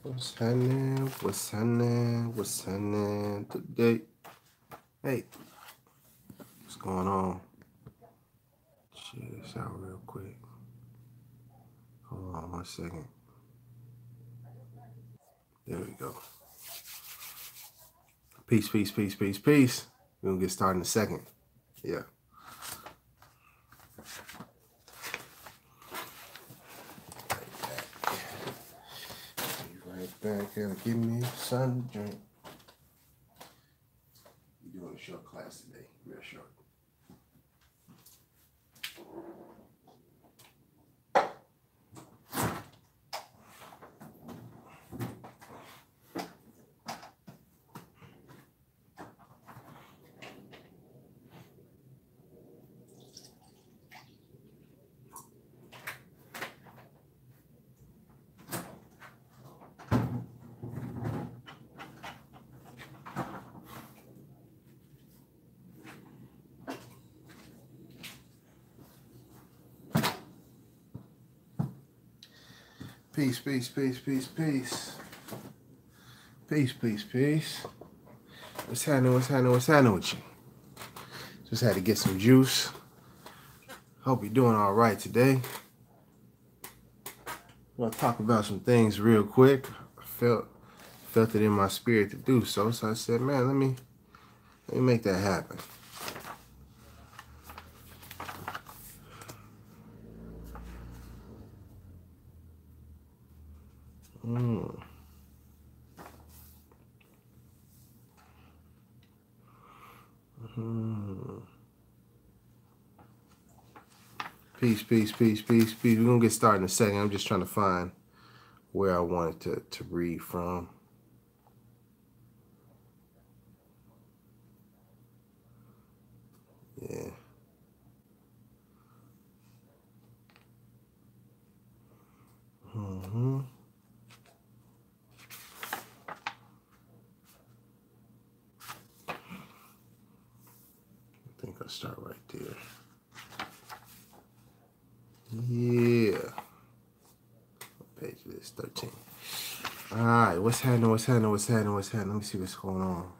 What's happening? What's happening? What's happening today? Hey, what's going on? Share this out real quick. Hold on 1 second. There we go. Peace, peace, peace, peace, peace. We're gonna get started in a second. Yeah. Be right back and give me some drink. We're doing a short class today, real short. Peace, peace, peace, peace, peace. Peace, peace, peace. What's happening? What's happening? What's happening with you? Just had to get some juice. Hope you're doing all right today. I'm gonna talk about some things real quick. I felt it in my spirit to do so. So I said, man, let me make that happen. Peace, peace, peace, peace, peace. We're gonna get started in a second. I'm just trying to find where I wanted to read from. Yeah. I think I'll start right there. Yeah. What page is this? 13. All right. What's happening? What's happening? What's happening? What's happening? Let me see what's going on.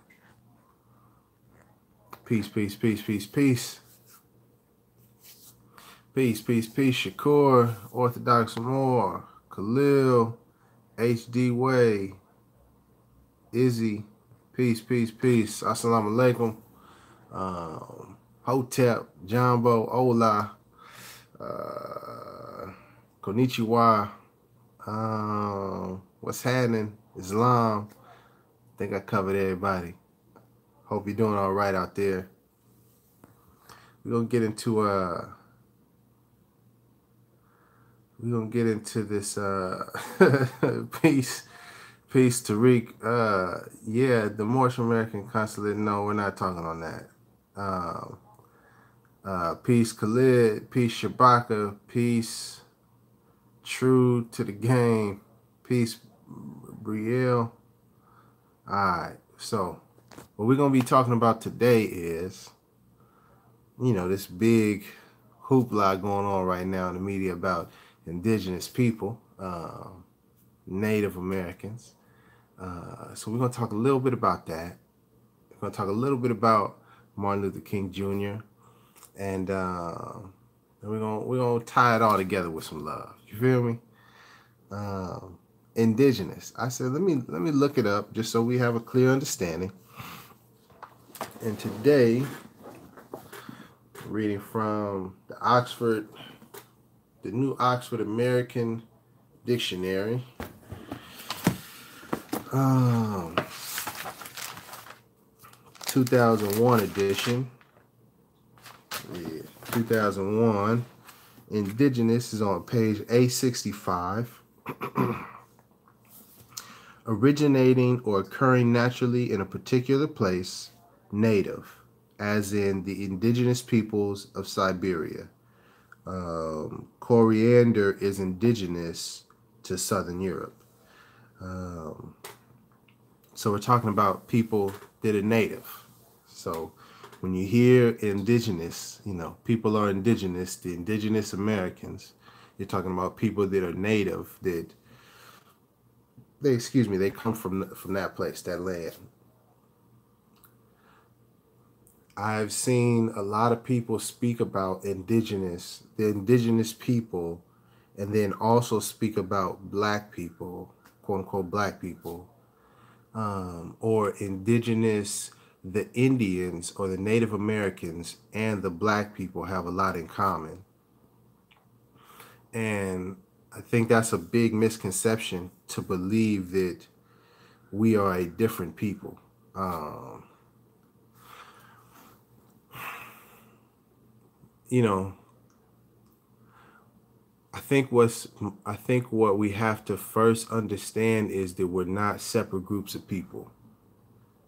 Peace, peace, peace, peace, peace. Peace, peace, peace. Shakur, Orthodox Moor, Khalil, HD Way, Izzy. Peace, peace, peace. Assalamu alaikum. Hotep, Jumbo, Ola, Konnichiwa. What's happening? Islam. I think I covered everybody. Hope you're doing all right out there. We're gonna get into this peace, Tariq. Yeah, the Moorish American Consulate. No, we're not talking on that. Peace, Khalid. Peace, Shabaka. Peace, True to the Game. Peace, Brielle. All right. So, what we're gonna be talking about today is, this big hoopla going on right now in the media about Indigenous people, Native Americans. So we're going to talk a little bit about that. We're going to talk a little bit about Martin Luther King Jr. And we're gonna tie it all together with some love. You feel me? Indigenous. I said let me look it up just so we have a clear understanding. And today, reading from the new Oxford American Dictionary. 2001 edition. Yeah, 2001. Indigenous is on page A65. Originating or occurring naturally in a particular place, native, as in the indigenous peoples of Siberia. Coriander is indigenous to Southern Europe. So we're talking about people that are native. So when you hear indigenous, people are indigenous, the indigenous Americans, you're talking about people that are native, that they come from that place, that land. I've seen a lot of people speak about the indigenous people, and then also speak about black people, quote unquote black people, or indigenous, the Indians or the Native Americans and the black people have a lot in common. And I think that's a big misconception to believe that we are a different people. Um, you know, I think what we have to first understand is that we're not separate groups of people.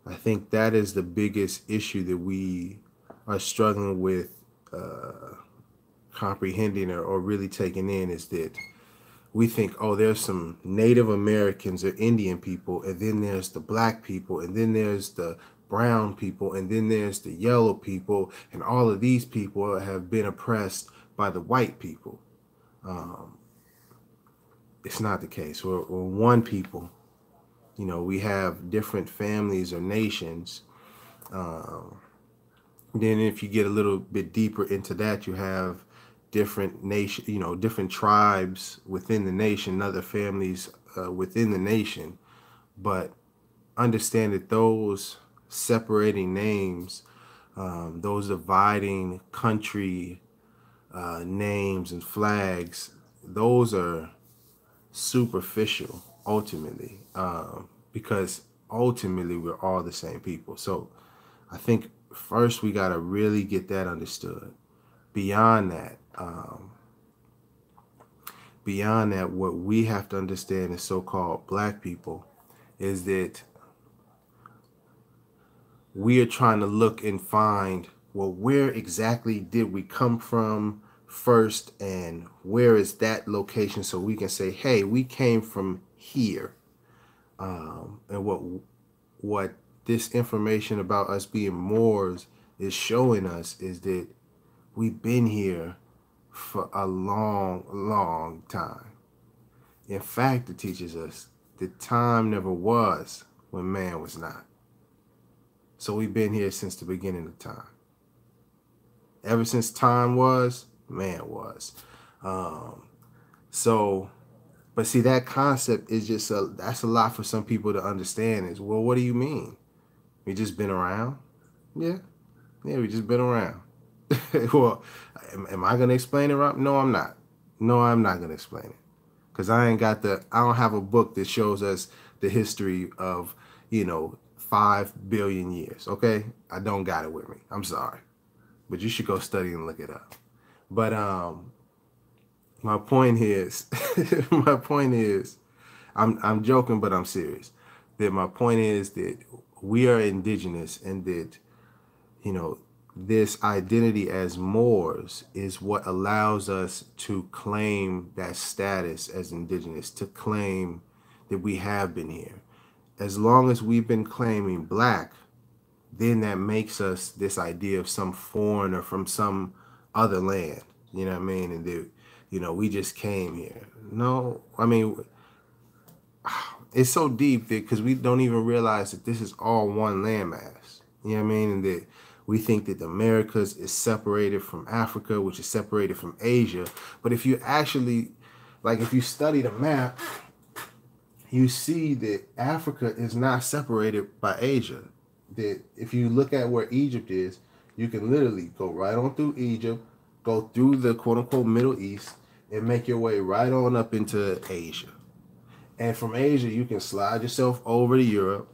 I think that is the biggest issue that we are struggling with comprehending or really taking in, is that we think, oh, there's some Native Americans or Indian people, and then there's the black people, and then there's the brown people, and then there's the yellow people, and all of these people have been oppressed by the white people. Um, it's not the case. We're one people. We have different families or nations. Um, then if you get a little bit deeper into that, you have different different tribes within the nation, other families within the nation. But understand that those separating names, those dividing country names and flags, those are superficial ultimately, because ultimately we're all the same people. So I think first we got to really get that understood. Beyond that, what we have to understand as so-called black people is that we are trying to look and find, well, where exactly did we come from first, and where is that location, so we can say, hey, we came from here. And what this information about us being Moors is showing us is that we've been here for a long, long time. In fact, it teaches us that time never was when man was not. So we've been here since the beginning of time. Ever since time was, man was. So, but see, that concept is that's a lot for some people to understand. Is, well, what do you mean? We just been around? Yeah, we just been around. Well, am I gonna explain it right? No, I'm not. No, I'm not gonna explain it, because I don't have a book that shows us the history of 5 billion years. Okay, I don't got it with me. I'm sorry, but you should go study and look it up. But my point is, I'm joking, but I'm serious. That my point is that we are indigenous, and that this identity as Moors is what allows us to claim that status as indigenous, to claim that we have been here. As long as we've been claiming black, then that makes us this idea of some foreigner from some other land. You know what I mean? And we just came here. No, I mean, it's so deep that because we don't even realize that this is all one landmass. You know what I mean? And that we think that the Americas is separated from Africa, which is separated from Asia. But if you actually, if you study the map, you see that Africa is not separated by Asia. That if you look at where Egypt is, you can literally go right on through Egypt, go through the quote-unquote Middle East, and make your way right on up into Asia. And from Asia, you can slide yourself over to Europe,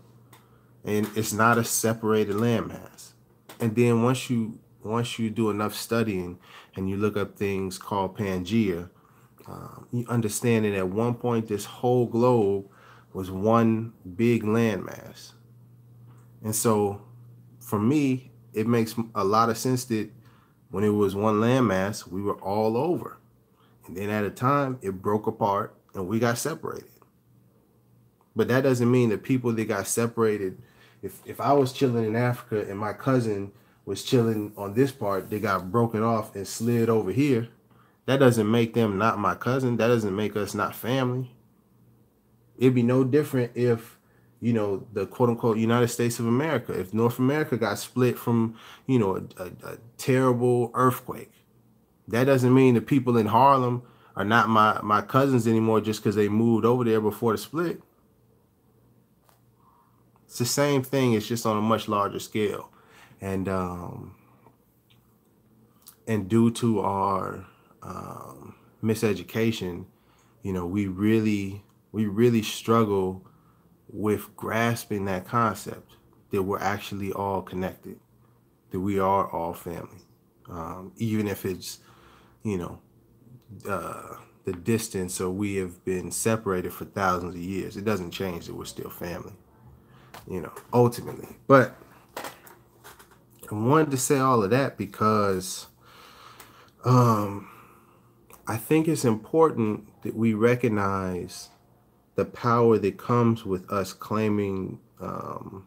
and it's not a separated landmass. And then once you do enough studying and you look up things called Pangea, you understand that at one point this whole globe was one big landmass. And so for me, it makes a lot of sense that when it was one landmass, we were all over. And then at a time, it broke apart and we got separated. But that doesn't mean that people that got separated, if I was chilling in Africa and my cousin was chilling on this part, they got broken off and slid over here, that doesn't make them not my cousin. That doesn't make us not family. It'd be no different if, the quote unquote United States of America, if North America got split from, a terrible earthquake. That doesn't mean the people in Harlem are not my cousins anymore just because they moved over there before the split. It's the same thing. It's just on a much larger scale, and due to our miseducation, we really struggle with grasping that concept that we're actually all connected, that we are all family, even if it's you know the distance, or we have been separated for thousands of years. It doesn't change that we're still family, ultimately. But I wanted to say all of that because I think it's important that we recognize the power that comes with us claiming to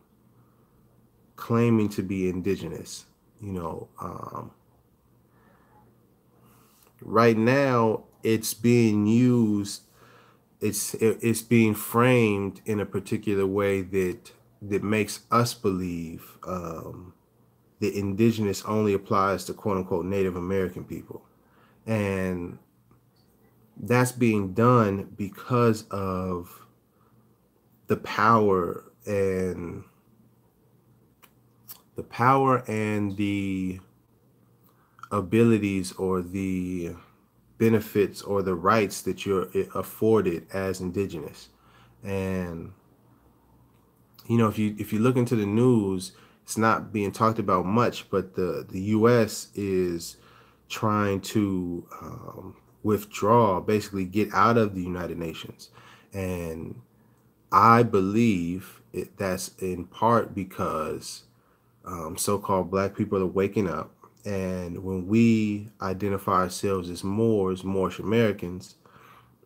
be indigenous. Right now it's being used. It's being framed in a particular way that makes us believe that indigenous only applies to quote unquote Native American people, and that's being done because of the power and the abilities, or the benefits, or the rights that you're afforded as indigenous. And if you look into the news, it's not being talked about much, but the US is trying to withdraw, basically get out of the United Nations. And I believe that's in part because so-called black people are waking up. And when we identify ourselves as Moorish Americans,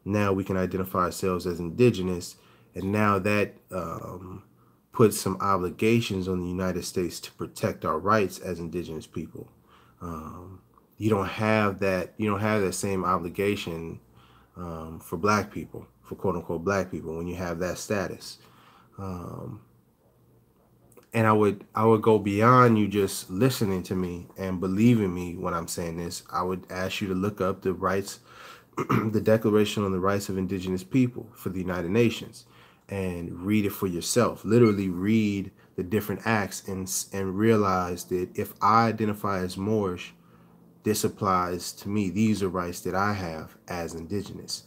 now we can identify ourselves as indigenous. And now that puts some obligations on the United States to protect our rights as indigenous people. You don't have that same obligation for black people, for quote unquote black people, when you have that status. And I would go beyond you just listening to me and believing me when I'm saying this. I would ask you to look up the rights, the Declaration on the Rights of Indigenous People for the United Nations, and read it for yourself. Literally read the different acts and realize that if I identify as Moorish, this applies to me. These are rights that I have as indigenous.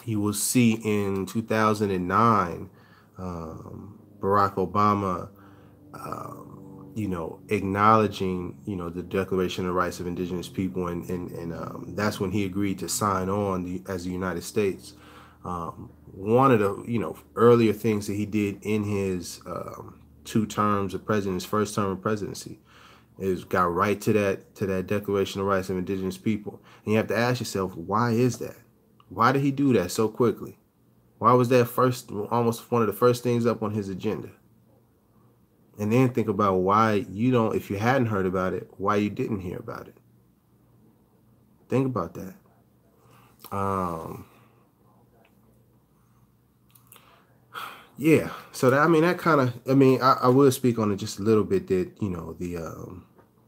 You will see in 2009, Barack Obama, acknowledging, the Declaration of the Rights of Indigenous People, and that's when he agreed to sign on as the United States. One of the, earlier things that he did in his 2 terms of president, his first term of presidency, is got right to that Declaration of Rights of Indigenous People. And you have to ask yourself, why is that? Why did he do that so quickly? Why was that almost one of the first things up on his agenda? And then think about why if you hadn't heard about it, why you didn't hear about it. Think about that. Yeah. So that kind of, I will speak on it just a little bit, that,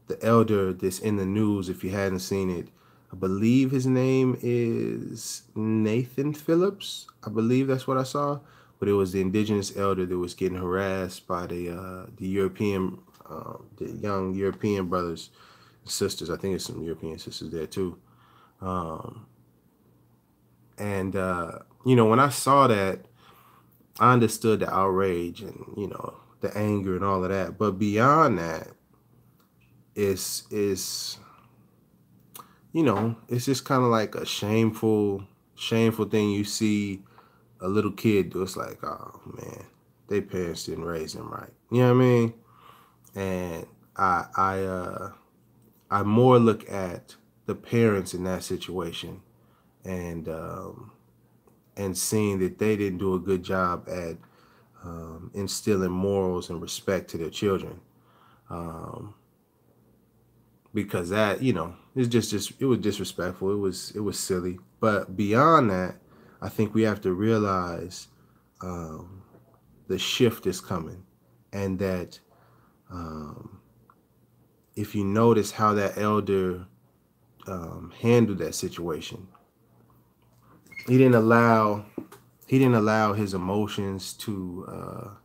the elder that's in the news, if you hadn't seen it, I believe his name is Nathan Phillips. I believe that's what I saw. But it was the indigenous elder that was getting harassed by the European, the young European brothers and sisters. I think there's some European sisters there too. And when I saw that, I understood the outrage and the anger and all of that. But beyond that, it's just kind of like a shameful thing. You see a little kid do, it's like, oh man, their parents didn't raise them right. You know what I mean? And I more look at the parents in that situation, and seeing that they didn't do a good job at instilling morals and respect to their children. Because that, it's just it was disrespectful. It was silly. But beyond that, I think we have to realize the shift is coming, and that if you notice how that elder handled that situation, he didn't allow his emotions to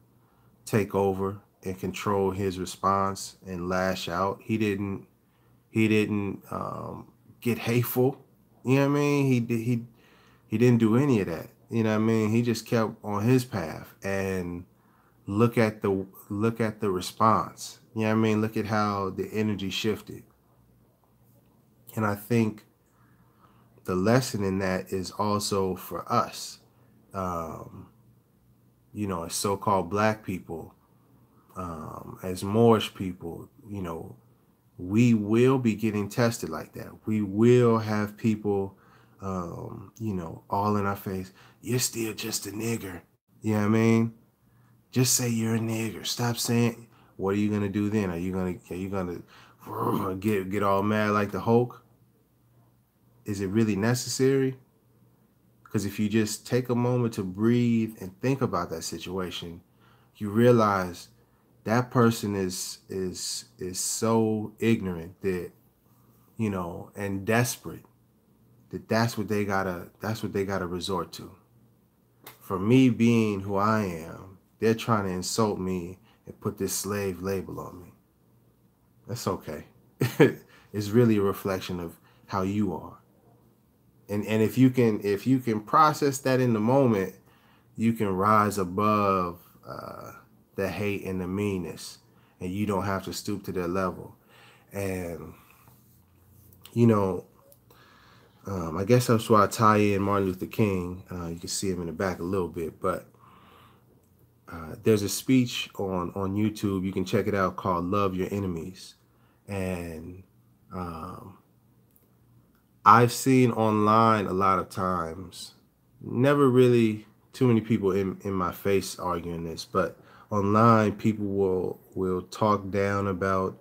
take over and control his response and lash out. He didn't get hateful. You know what I mean? He didn't do any of that. You know what I mean? He just kept on his path, and look at the response. You know what I mean? Look at how the energy shifted. And I think the lesson in that is also for us, you know, as so-called black people, as Moorish people, you know, we will be getting tested like that. We will have people, you know, all in our face. You're still just a nigger. You know what I mean? Just say you're a nigger. Stop saying. What are you gonna do then? Are you gonna get all mad like the Hulk? Is it really necessary? Because if you just take a moment to breathe and think about that situation, you realize that person is so ignorant that, you know, and desperate, that that's what they gotta resort to. For me being who I am, they're trying to insult me and put this slave label on me. That's okay. It's really a reflection of how you are. And if you can process that in the moment, you can rise above the hate and the meanness, and you don't have to stoop to their level. And you know, I guess that's why I tie in Martin Luther King. You can see him in the back a little bit, but there's a speech on YouTube. You can check it out, called "Love Your Enemies," and um, I've seen online a lot of times, never really too many people in my face arguing this, but online people will talk down about,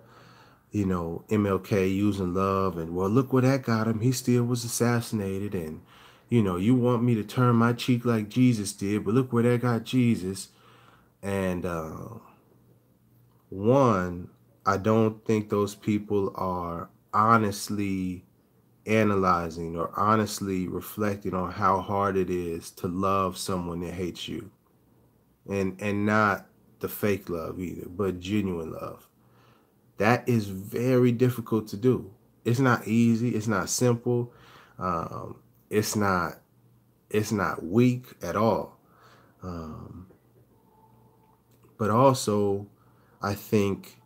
you know, MLK using love, and well, look where that got him. He still was assassinated, and you know, you want me to turn my cheek like Jesus did, but look where that got Jesus. And one, I don't think those people are honestly analyzing or honestly reflecting on how hard it is to love someone that hates you, and not the fake love either, but genuine love. That is very difficult to do. It's not easy. It's not simple. Um, it's not weak at all. Um, but also, I think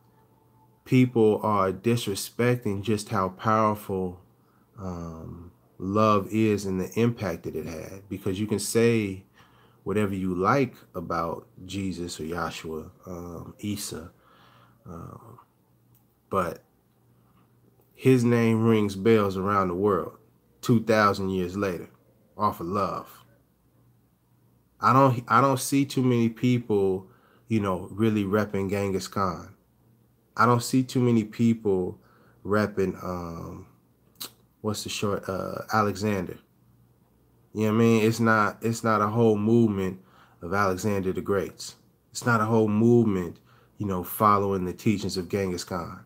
people are disrespecting just how powerful love is and the impact that it had. Because you can say whatever you like about Jesus or Yahshua, Isa, um, but his name rings bells around the world 2,000 years later off of love. I don't see too many people, you know, really repping Genghis Khan. I don't see too many people repping what's the short Alexander. You know what I mean? It's not a whole movement of Alexander the Greats. It's not a whole movement, you know, following the teachings of Genghis Khan.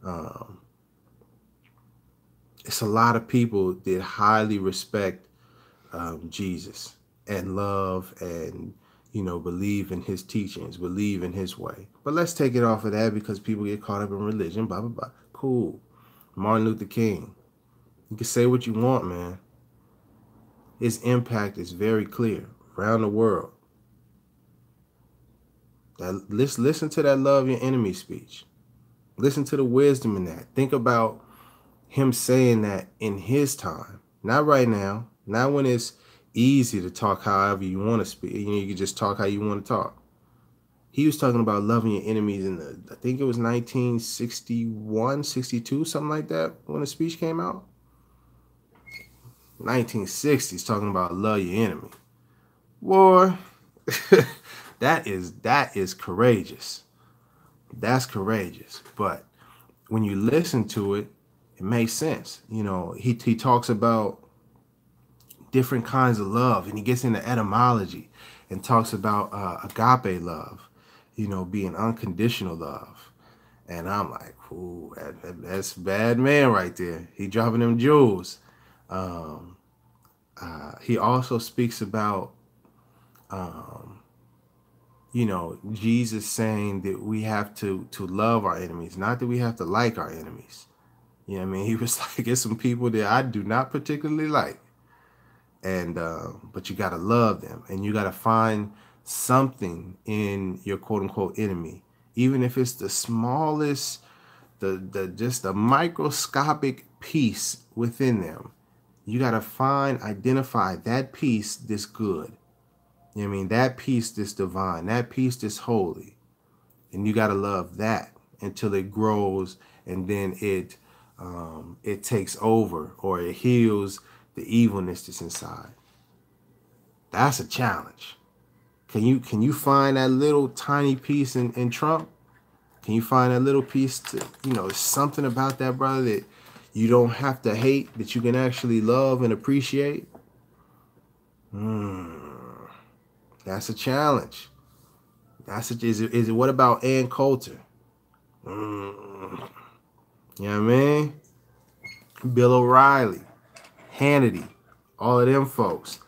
Um, it's a lot of people that highly respect Jesus and love, and, you know, believe in his teachings, believe in his way. But let's take it off of that, because people get caught up in religion, blah, blah, blah. Cool. Martin Luther King. You can say what you want, man. His impact is very clear around the world. Let's listen to that love your enemy speech. Listen to the wisdom in that. Think about him saying that in his time, not right now, not when it's easy to talk however you want to speak. You know, you can just talk how you want to talk. He was talking about loving your enemies in I think it was 1961, 62, something like that, when the speech came out. 1960s, talking about love your enemy. Boy, that is courageous. That's courageous. But when you listen to it, it makes sense. You know, he talks about different kinds of love, and he gets into etymology and talks about agape love, you know, being unconditional love. And I'm like, ooh, that's bad man right there. He dropping them jewels. He also speaks about, you know, Jesus saying that we have to love our enemies, not that we have to like our enemies. You know what I mean? He was like, there's some people that I do not particularly like. And but you got to love them, and you got to find something in your quote unquote enemy, even if it's the smallest, the just a microscopic piece within them. You got to identify that piece that's good. You know what I mean? That piece that's divine, that piece that's holy. And you got to love that until it grows, and then it takes over, or it heals the evilness that's inside. That's a challenge. Can you find that little tiny piece in Trump? Can you find that little piece to, you know, something about that brother that you don't have to hate, that you can actually love and appreciate? That's a challenge. Is it what about Ann Coulter? You know what I mean? Bill O'Reilly, Hannity, all of them folks.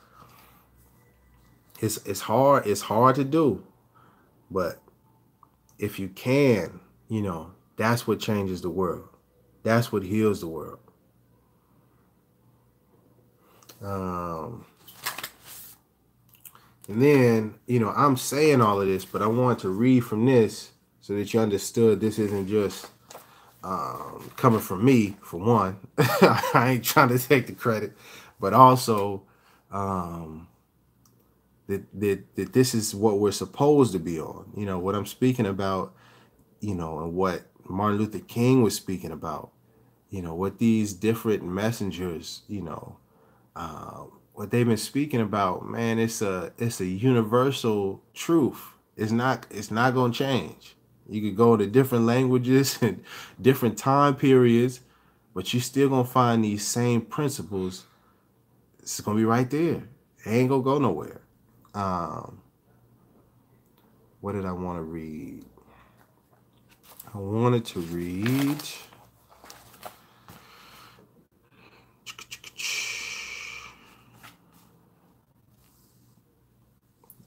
It's hard to do, but if you can, you know, that's what changes the world. That's what heals the world. And then, you know, I'm saying all of this, but I want to read from this so that you understood this isn't just coming from me, for one. I ain't trying to take the credit, but also that this is what we're supposed to be on. You know, what I'm speaking about, you know, and what Martin Luther King was speaking about, you know, what these different messengers, you know, what they've been speaking about, man, it's a universal truth. It's not going to change. You could go into different languages and different time periods, but you're still going to find these same principles. It's going to be right there. It ain't going to go nowhere. What did I want to read? I wanted to read...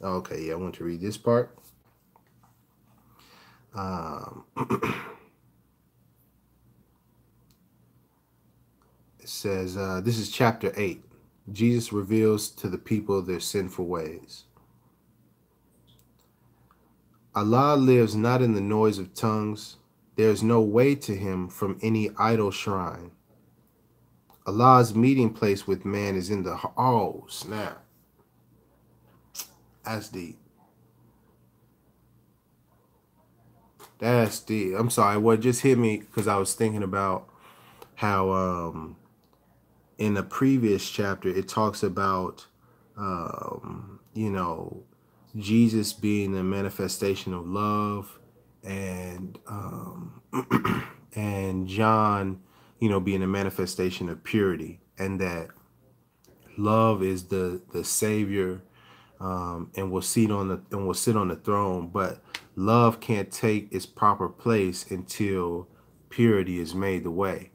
Okay, yeah, I want to read this part. It says, this is chapter 8. Jesus reveals to the people their sinful ways. Allah lives not in the noise of tongues. There is no way to him from any idol shrine. Allah's meeting place with man is in the... Oh, snap. That's deep. That's deep. I'm sorry. What just hit me, because I was thinking about how in the previous chapter it talks about, you know, Jesus being a manifestation of love, and and John, you know, being a manifestation of purity, and that love is the savior, and will sit on the throne, but love can't take its proper place until purity is made the way.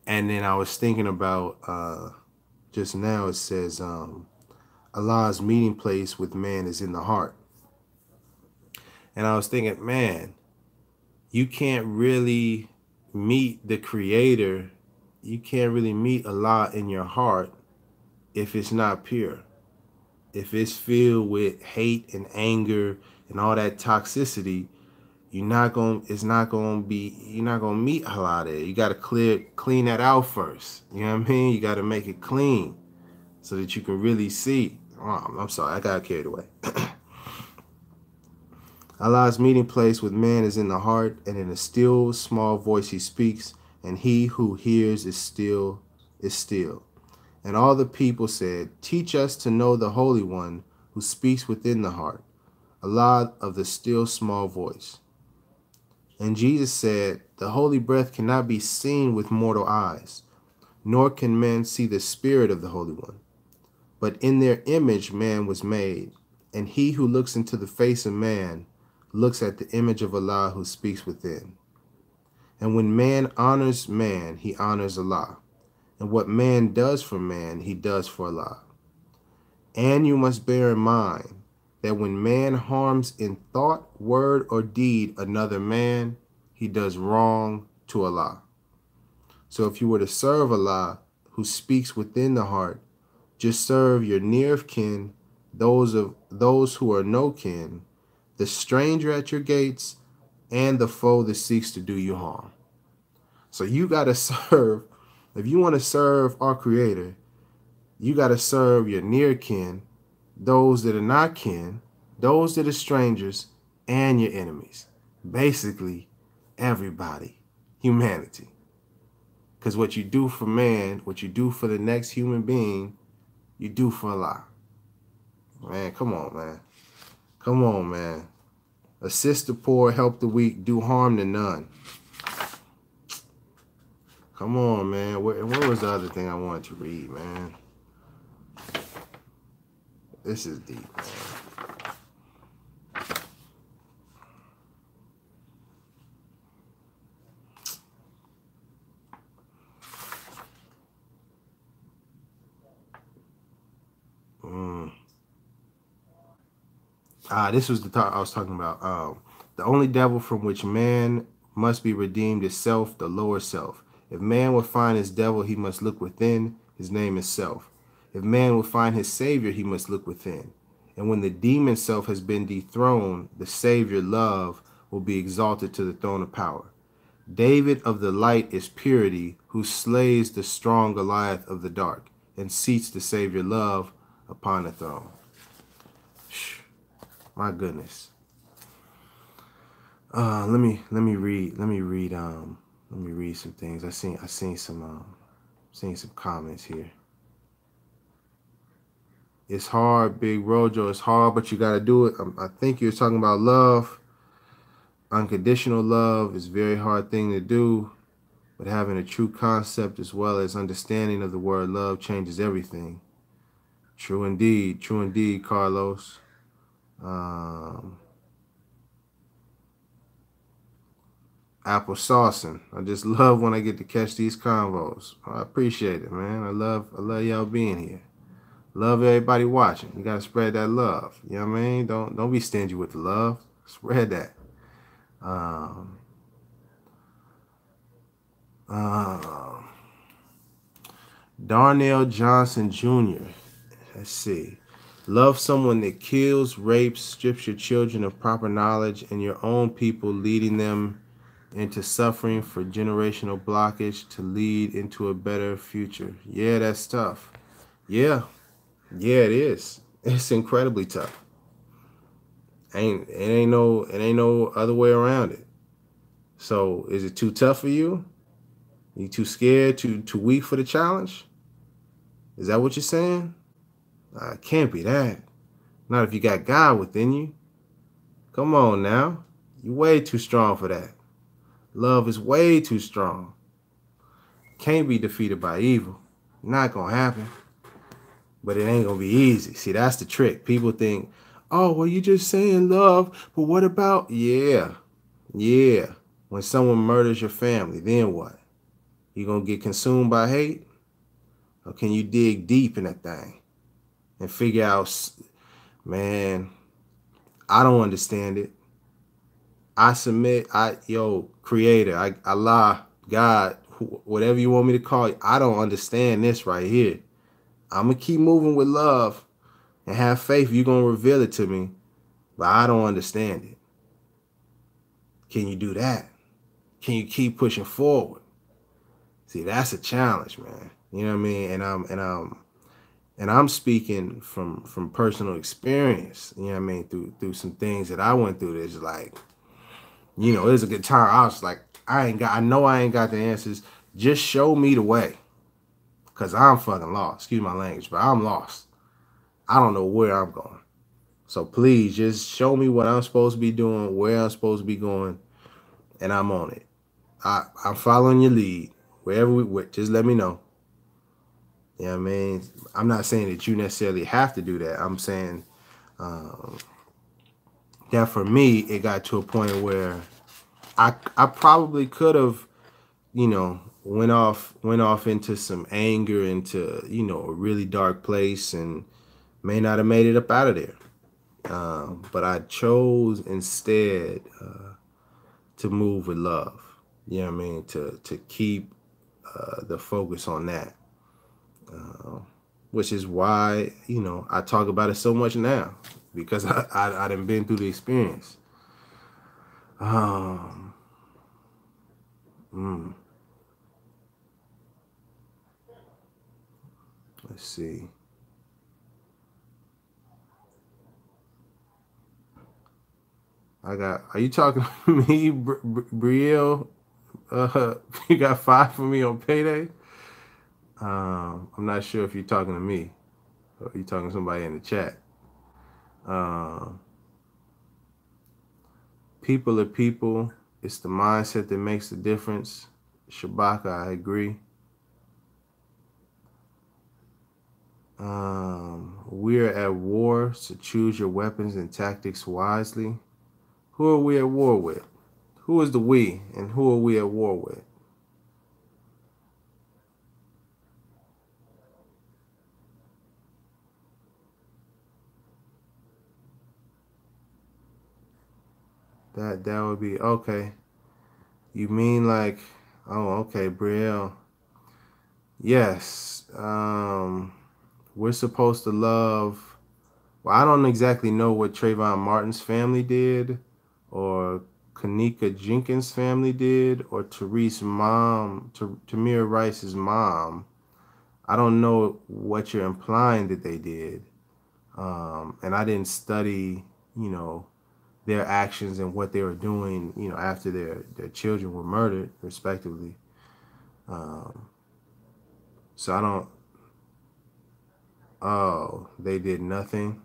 And then I was thinking about just now, it says Allah's meeting place with man is in the heart. And I was thinking, man, you can't really meet the Creator, you can't really meet Allah in your heart if it's not pure. If it's filled with hate and anger and all that toxicity, you're not gonna meet Allah there. You gotta clean that out first. You know what I mean? You gotta make it clean so that you can really see. Oh, I'm sorry, I got carried away. Allah's meeting place with man is in the heart, and in a still small voice he speaks, and he who hears is still. And all the people said, teach us to know the Holy One who speaks within the heart, Allah of the still small voice. And Jesus said, the holy breath cannot be seen with mortal eyes, nor can men see the spirit of the Holy One. But in their image man was made, and he who looks into the face of man looks at the image of Allah who speaks within. And when man honors man, he honors Allah. And what man does for man, he does for Allah. And you must bear in mind that when man harms in thought, word, or deed another man, he does wrong to Allah. So if you were to serve Allah, who speaks within the heart, just serve your near of kin, those who are no kin, the stranger at your gates, and the foe that seeks to do you harm. So you got to serve, if you want to serve our Creator, you got to serve your near kin, those that are not kin, those that are strangers, and your enemies. Basically, everybody, humanity. Because what you do for man, what you do for the next human being, you do for Allah. Man, come on, man. Come on, man. Assist the poor, help the weak, do harm to none. Come on, man. What was the other thing I wanted to read, man? This is deep, man. This was the talk I was talking about. The only devil from which man must be redeemed is self, the lower self. If man would find his devil, he must look within. His name is self. If man would find his savior, he must look within. And when the demon self has been dethroned, the savior love will be exalted to the throne of power. David of the light is purity, who slays the strong Goliath of the dark and seats the savior love upon the throne. My goodness. Let me read some things. I seen some comments here. It's hard, Big Rojo. It's hard, but you got to do it. I think you're talking about love. Unconditional love is a very hard thing to do, but having a true concept as well as understanding of the word love changes everything. True indeed, Carlos. Apple saucing. I just love when I get to catch these convos. I appreciate it, man. I love y'all being here. Love everybody watching. You gotta spread that love. You know what I mean? Don't be stingy with the love. Spread that. Darnell Johnson Jr. Let's see. Love someone that kills, rapes, strips your children of proper knowledge and your own people, leading them into suffering for generational blockage to lead into a better future. Yeah, that's tough. Yeah, it is. It's incredibly tough. It ain't no other way around it. So is it too tough for you? You too scared, too weak for the challenge? Is that what you're saying? It can't be that. Not if you got God within you. Come on now. You're way too strong for that. Love is way too strong. Can't be defeated by evil. Not gonna happen. But it ain't gonna be easy. See, that's the trick. People think, oh, well, you're just saying love, but what about? Yeah. When someone murders your family, then what? You gonna get consumed by hate? Or can you dig deep in that thing and figure out, man, I don't understand it. I submit, Creator, Allah, God, whatever you want me to call you, I don't understand this right here. I'm going to keep moving with love and have faith you're going to reveal it to me, but I don't understand it. Can you do that? Can you keep pushing forward? See, that's a challenge, man. You know what I mean? And I'm speaking from personal experience, you know what I mean, through some things that I went through that's like, you know, it was a good time. I was like, I know I ain't got the answers. Just show me the way. Because I'm fucking lost. Excuse my language, but I'm lost. I don't know where I'm going. So please just show me what I'm supposed to be doing, where I'm supposed to be going, and I'm on it. I'm following your lead. Wherever we went, just let me know. You know what I mean? I'm not saying that you necessarily have to do that. I'm saying that for me, it got to a point where I probably could have, you know, went off into some anger, into, you know, a really dark place, and may not have made it up out of there. But I chose instead to move with love. You know what I mean? To keep the focus on that, which is why, you know, I talk about it so much now, because I done been through the experience. Um, mm, let's see. I got. Are you talking to me, Brielle? You got 5 for me on payday. I'm not sure if you're talking to me or you talking to somebody in the chat. Um, People are people. It's the mindset that makes the difference. Shabaka, I agree. We're at war, so choose your weapons and tactics wisely. Who are we at war with? Who is the we, and who are we at war with? That would be okay. You mean like, oh, okay, Brielle. Yes. We're supposed to love. Well, I don't exactly know what Trayvon Martin's family did, or Kanika Jenkins' family did, or Therese mom, Tamir Rice's mom. I don't know what you're implying that they did. And I didn't study, you know, their actions and what they were doing, you know, after their children were murdered, respectively. Um, so I don't. Oh, they did nothing.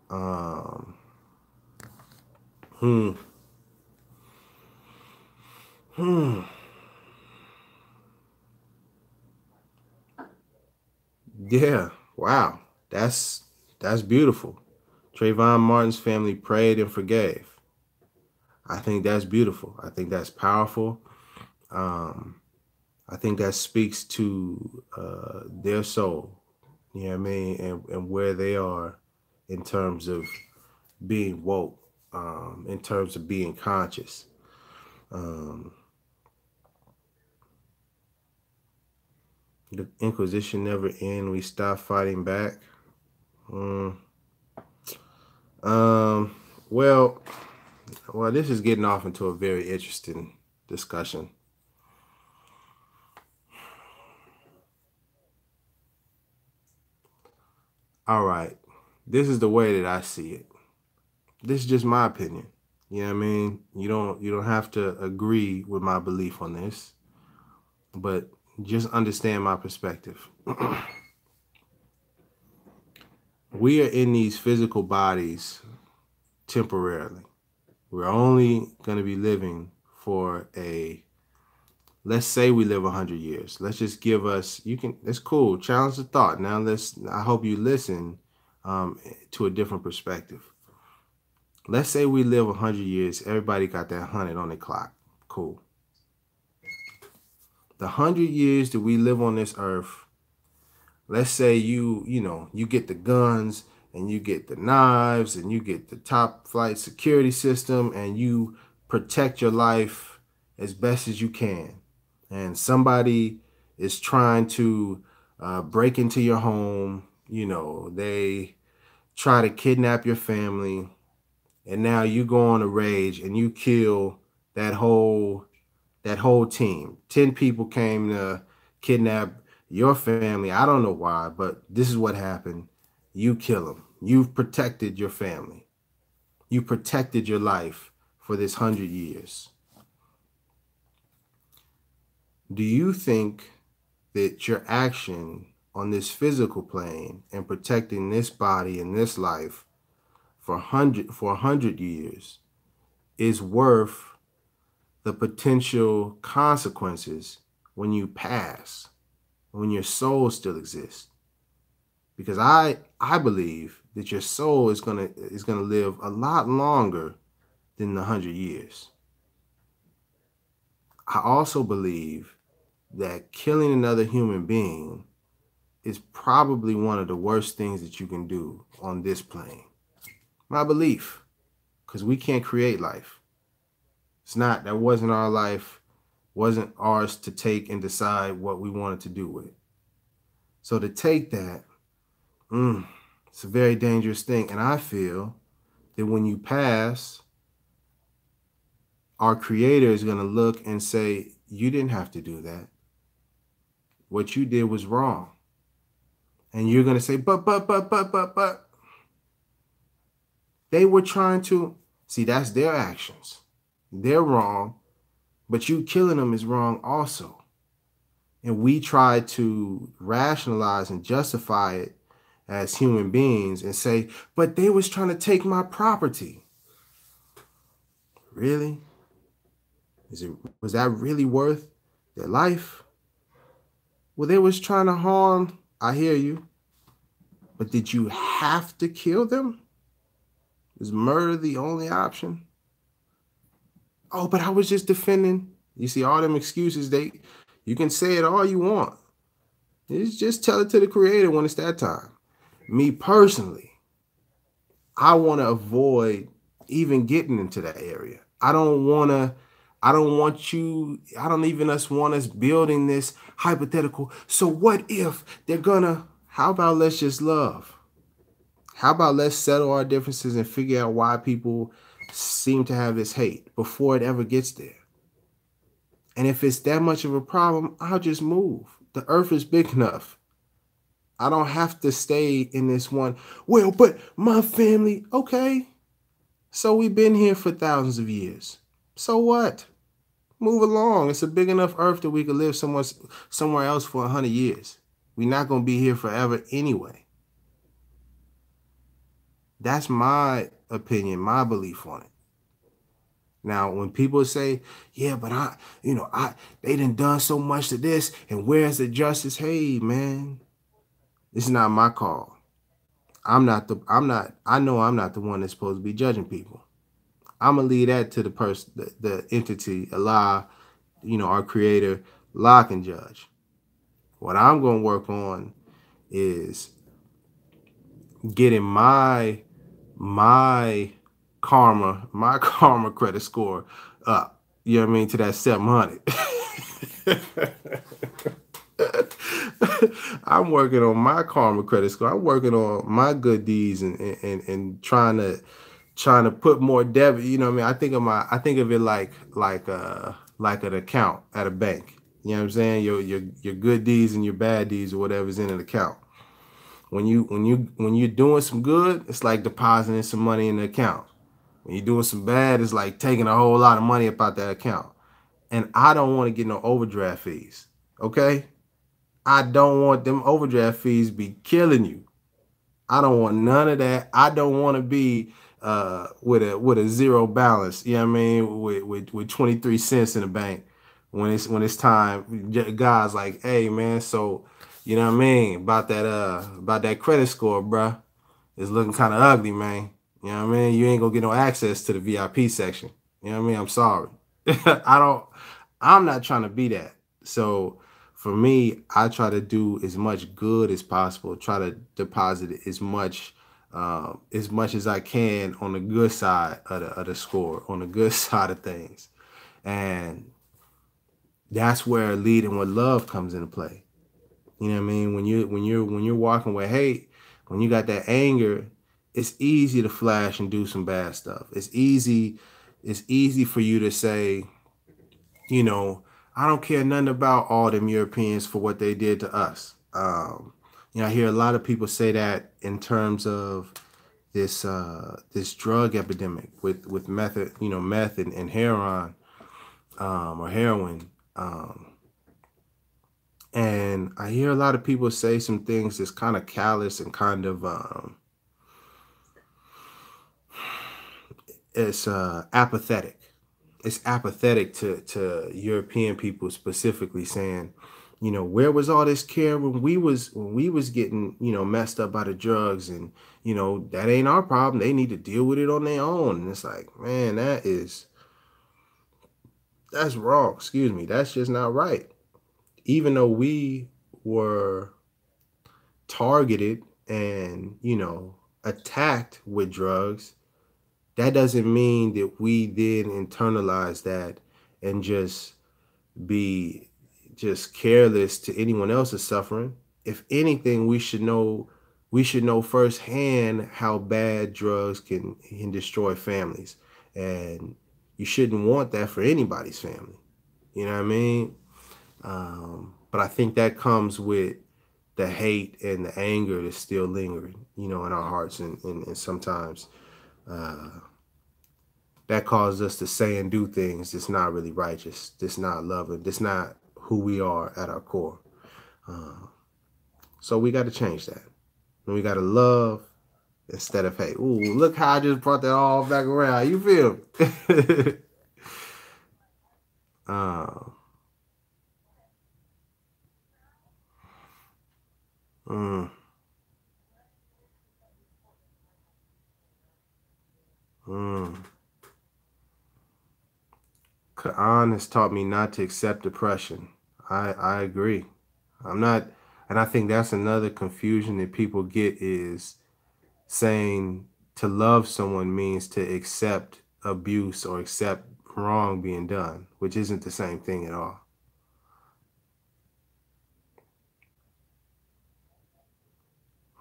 Um, hmm. Hmm. Yeah. Wow. That's that's beautiful. Trayvon Martin's family prayed and forgave. I think that's beautiful. I think that's powerful. Um, I think that speaks to their soul. You know what I mean, and where they are in terms of being woke, in terms of being conscious. Um, the Inquisition never end. We stop fighting back. Mm. Um, well, well, this is getting off into a very interesting discussion. All right, this is the way that I see it. This is just my opinion. You know what I mean? You don't have to agree with my belief on this, but just understand my perspective. We are in these physical bodies temporarily. We're only going to be living for a, let's say we live 100 years. Let's just give us, you can, it's cool. Challenge the thought. Now I hope you listen to a different perspective. Let's say we live 100 years. Everybody got that 100 on the clock. Cool. The 100 years that we live on this earth, let's say you get the guns and you get the knives and you get the top flight security system and you protect your life as best as you can, and somebody is trying to break into your home. They try to kidnap your family, and now you go on a rage and you kill that whole team. 10 people came to kidnap your family. I don't know why, but this is what happened. You kill them. You've protected your family. You protected your life for this 100 years. Do you think that your action on this physical plane and protecting this body and this life for 100 years is worth the potential consequences when you pass? when your soul still exists. Because I believe that your soul is gonna live a lot longer than the 100 years. I also believe that killing another human being is probably one of the worst things that you can do on this plane. My belief, because we can't create life. It's not, that wasn't our life, wasn't ours to take and decide what we wanted to do with it. So to take that, it's a very dangerous thing. And I feel that when you pass, our creator is going to look and say, you didn't have to do that. What you did was wrong. And you're going to say, but. They were trying to, see, that's their actions. They're wrong, but you killing them is wrong also. And we try to rationalize and justify it as human beings and say, but they was trying to take my property. Really? Was that really worth their life? Well, they was trying to harm, I hear you, but did you have to kill them? Is murder the only option? Oh, but I was just defending. You see, all them excuses, you can say it all you want. Just tell it to the creator when it's that time. Me personally, I want to avoid even getting into that area. I don't want even us want us building this hypothetical. So what if they're how about let's just love? How about let's settle our differences and figure out why people seem to have this hate before it ever gets there? And if it's that much of a problem, I'll just move. The earth is big enough. I don't have to stay in this one. Well, but my family, okay. So we've been here for thousands of years. So what? Move along. It's a big enough earth that we could live somewhere else for 100 years. We're not going to be here forever anyway. That's my opinion, my belief on it. Now, when people say, yeah, but they done so much to this, and where's the justice? Hey, man, this is not my call. I know I'm not the one that's supposed to be judging people. I'm gonna leave that to the person, the entity, Allah, our creator. Allah can judge. What I'm gonna work on is getting my karma credit score up. You know what I mean? To that 700. I'm working on my karma credit score. I'm working on my good deeds and trying to put more debit. You know what I mean? I think of it like an account at a bank. You know what I'm saying? Your good deeds and your bad deeds or whatever's in an account. When you're doing some good, it's like depositing some money in the account. When you're doing some bad, it's like taking a whole lot of money up out that account. And I don't want to get no overdraft fees. Okay? I don't want them overdraft fees be killing you. I don't want none of that. I don't want to be with a zero balance. You know what I mean? With 23 cents in the bank when it's time. God's like, hey man, so you know what I mean about that credit score, bruh. It's looking kind of ugly, man. You know what I mean? You ain't gonna get no access to the VIP section. You know what I mean? I'm sorry. I'm not trying to be that. So for me, I try to do as much good as possible. Try to deposit as much as I can on the good side of the score, on the good side of things, and that's where leading with love comes into play. You know what I mean? When you're walking with hate, when you got that anger, it's easy to flash and do some bad stuff. It's easy for you to say, I don't care nothing about all them Europeans for what they did to us. I hear a lot of people say that in terms of this drug epidemic with meth and heroin or heroin. And I hear a lot of people say some things that's kind of callous and kind of it's apathetic. It's apathetic to European people specifically, saying You know, where was all this care when we was getting, messed up by the drugs, and that ain't our problem. They need to deal with it on their own. And it's like, man, that's wrong. Excuse me. That's just not right. Even though we were targeted and, attacked with drugs, that doesn't mean that we then internalize that and just be just careless to anyone else's suffering. If anything, we should know firsthand how bad drugs can destroy families. And you shouldn't want that for anybody's family. You know what I mean? But I think that comes with the hate and the anger that's still lingering, in our hearts, and sometimes uh, that causes us to say and do things that's not really righteous, that's not loving, that's not who we are at our core. Uh, so we got to change that. And we got to love instead of hate. Ooh, look how I just brought that all back around. You feel? uh, mm, mm. Quran has taught me not to accept oppression. I agree. I'm not, and I think that's another confusion that people get, is saying to love someone means to accept abuse or accept wrong being done, which isn't the same thing at all.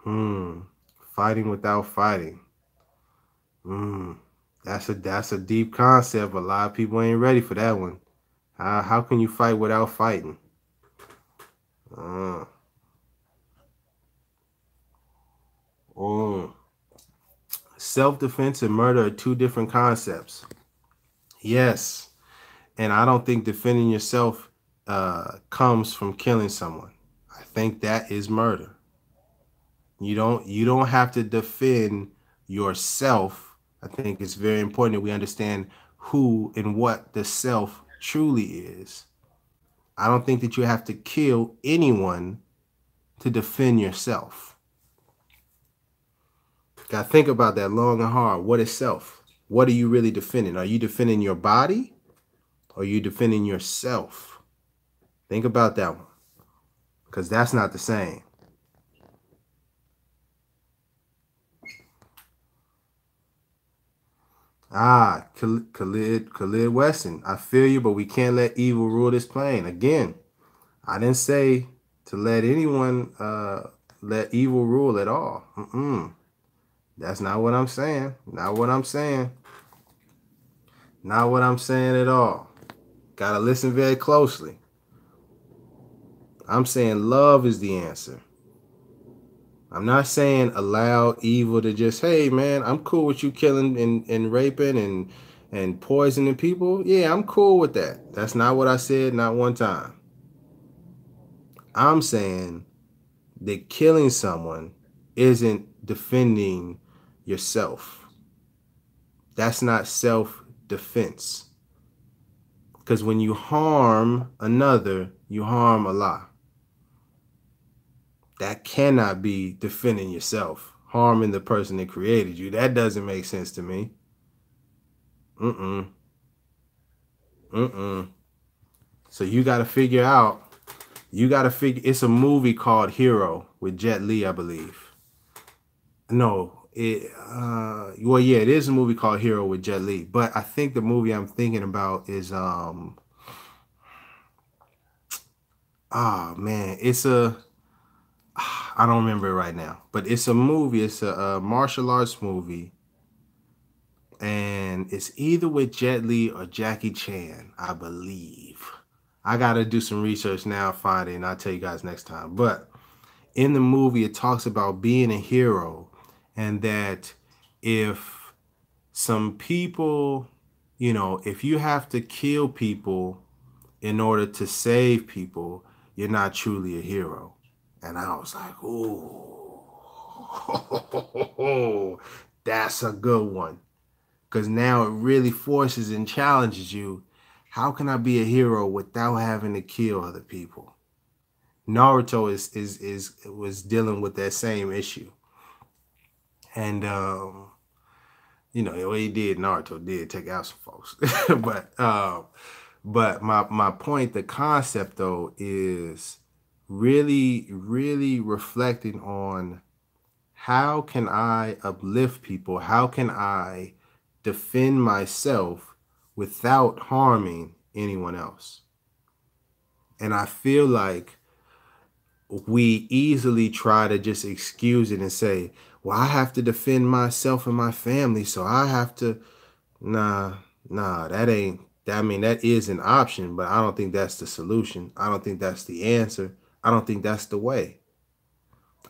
Hmm. Fighting without fighting. Hmm. That's a deep concept. A lot of people ain't ready for that one. How can you fight without fighting? Uh, mm. Self-defense and murder are two different concepts. Yes, and I don't think defending yourself comes from killing someone. I think that is murder. You don't have to defend yourself. I think it's very important that we understand who and what the self truly is. I don't think that you have to kill anyone to defend yourself. Gotta think about that long and hard. What is self? What are you really defending? Are you defending your body, or are you defending yourself? Think about that one, because that's not the same. Khalid Weston, I feel you, but we can't let evil rule this plane. Again, I didn't say to let anyone let evil rule at all. That's not what I'm saying. Not what I'm saying. Not what I'm saying at all. Gotta listen very closely. I'm saying love is the answer. I'm not saying allow evil to just, hey man, I'm cool with you killing and raping and poisoning people. Yeah, I'm cool with that. That's not what I said, not one time. I'm saying that killing someone isn't defending yourself. That's not self-defense. Because when you harm another, you harm Allah. That cannot be defending yourself, harming the person that created you. That doesn't make sense to me. Mm-mm. Mm-mm. So it's a movie called Hero with Jet Li, I believe. No, well, yeah, it is a movie called Hero with Jet Li, but I think the movie I'm thinking about is oh man, I don't remember it right now, but it's a movie. It's a martial arts movie, and it's either with Jet Li or Jackie Chan, I believe. I gotta do some research now, find it, and I'll tell you guys next time. But in the movie, it talks about being a hero, and that if some people, if you have to kill people in order to save people, you're not truly a hero. And I was like, ooh, that's a good one. Because now it really forces and challenges you. How can I be a hero without having to kill other people? Naruto was dealing with that same issue. And you know, what he did, Naruto did take out some folks. But my point, the concept though, is really, really reflecting on how can I uplift people? How can I defend myself without harming anyone else? And I feel like we easily try to just excuse it and say, well, I have to defend myself and my family, so I have to. Nah, that ain't. I mean, that is an option, but I don't think that's the solution. I don't think that's the answer. I don't think that's the way.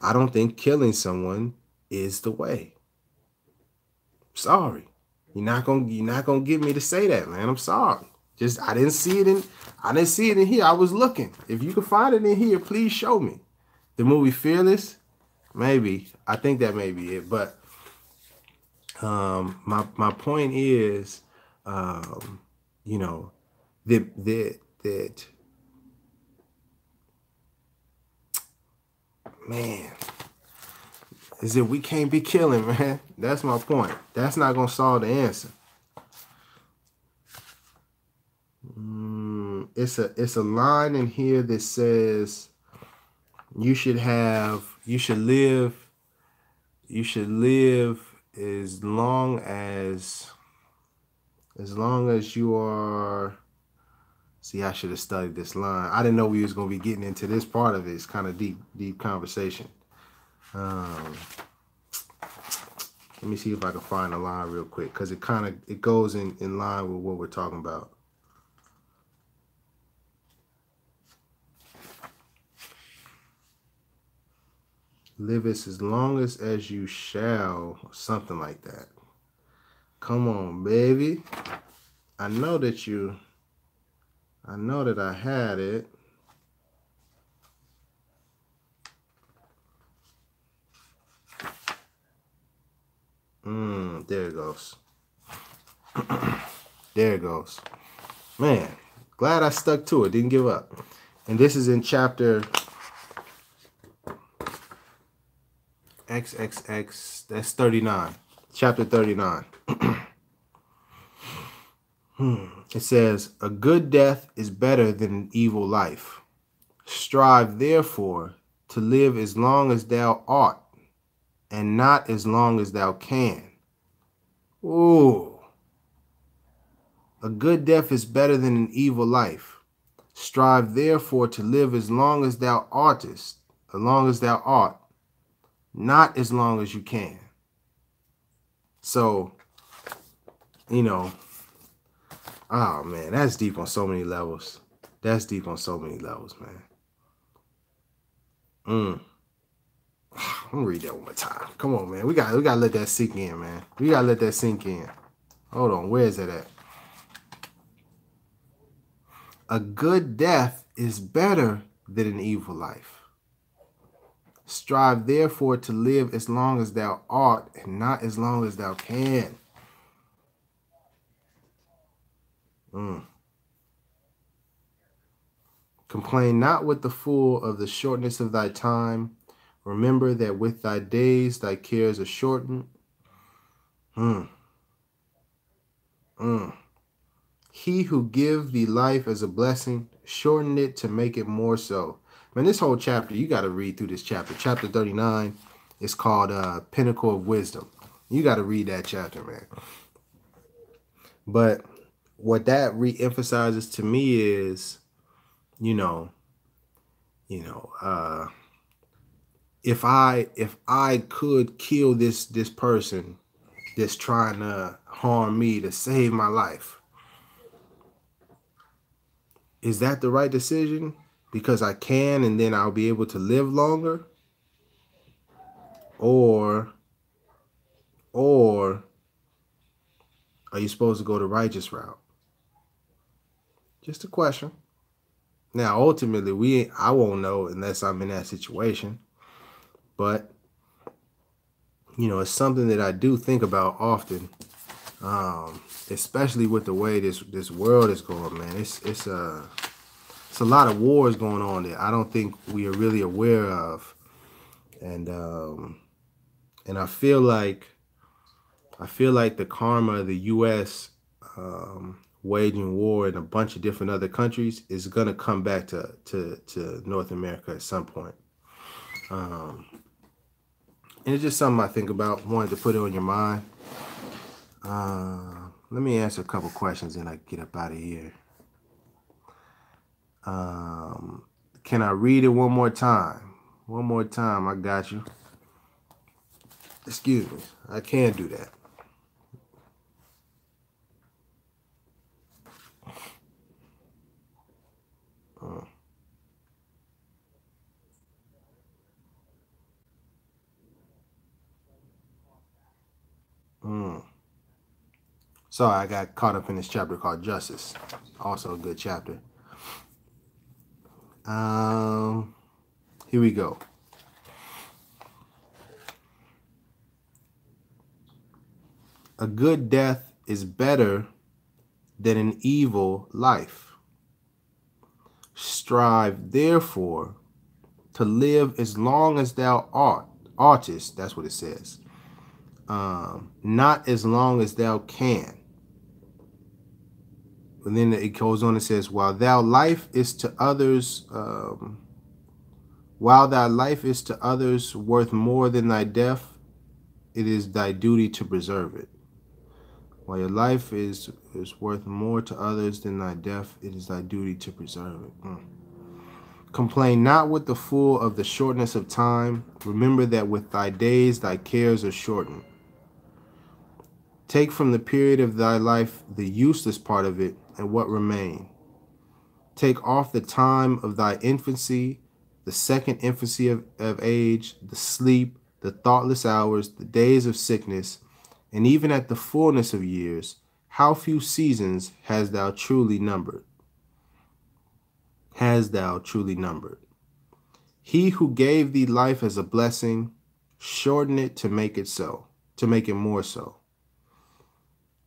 I don't think killing someone is the way. Sorry. You're not gonna get me to say that, man. I'm sorry. Just I didn't see it in here. I was looking. If you can find it in here, please show me. The movie Fearless, maybe. I think that may be it. But my point is, you know, that man, is that we can't be killing, man. That's my point. That's not gonna solve the answer. It's a line in here that says you should live as long as you are. See, I should have studied this line. I didn't know we was gonna be getting into this part of it. It's kind of deep conversation. Let me see if I can find a line real quick, because it goes in line with what we're talking about. Live as long as you shall, something like that. Come on, baby. I know that I had it. There it goes. There it goes. Man, glad I stuck to it. Didn't give up. And this is in chapter XXX. That's 39. Chapter 39. It says, a good death is better than an evil life. Strive, therefore, to live as long as thou art, and not as long as thou can. Ooh. A good death is better than an evil life. Strive, therefore, to live as long as thou artest, as long as thou art, not as long as you can. So, you know, oh man, that's deep on so many levels. That's deep on so many levels, man. I'm gonna read that one more time. Come on, man. We gotta let that sink in, man. We gotta let that sink in. Hold on, where is that at? A good death is better than an evil life. Strive therefore to live as long as thou art, and not as long as thou can. Complain not with the fool of the shortness of thy time. Remember that with thy days thy cares are shortened. He who give thee life as a blessing, shorten it to make it more so. Man, this whole chapter, you got to read through this chapter. Chapter 39 is called Pinnacle of Wisdom. You got to read that chapter, man. But what that re-emphasizes to me is, if I could kill this person that's trying to harm me to save my life, is that the right decision? Because I can, and then I'll be able to live longer? Or are you supposed to go the righteous route? Just a question. Now, ultimately, I won't know unless I'm in that situation. But, it's something that I do think about often, especially with the way this world is going, man. It's it's a lot of wars going on that I don't think we are really aware of. And I feel like the karma of the U.S. Waging war in a bunch of different other countries is gonna come back to North America at some point. And it's just something I think about. Wanted to put it on your mind. Let me answer a couple questions and I get up out of here. Can I read it one more time? One more time, I got you. Excuse me, I can't do that. Sorry, I got caught up in this chapter called Justice. Also a good chapter. Here we go. A good death is better than an evil life. Strive, therefore, to live as long as thou oughtest. That's what it says. Not as long as thou can. And then it goes on and says, while thy life is to others worth more than thy death, it is thy duty to preserve it. While your life is worth more to others than thy death, it is thy duty to preserve it. Complain not with the fool of the shortness of time. Remember that with thy days thy cares are shortened. Take from the period of thy life the useless part of it, and what remain. Take off the time of thy infancy, the second infancy of age, the sleep, the thoughtless hours, the days of sickness, and even at the fullness of years, how few seasons hast thou truly numbered? He who gave thee life as a blessing, shorten it to make it so, to make it more so.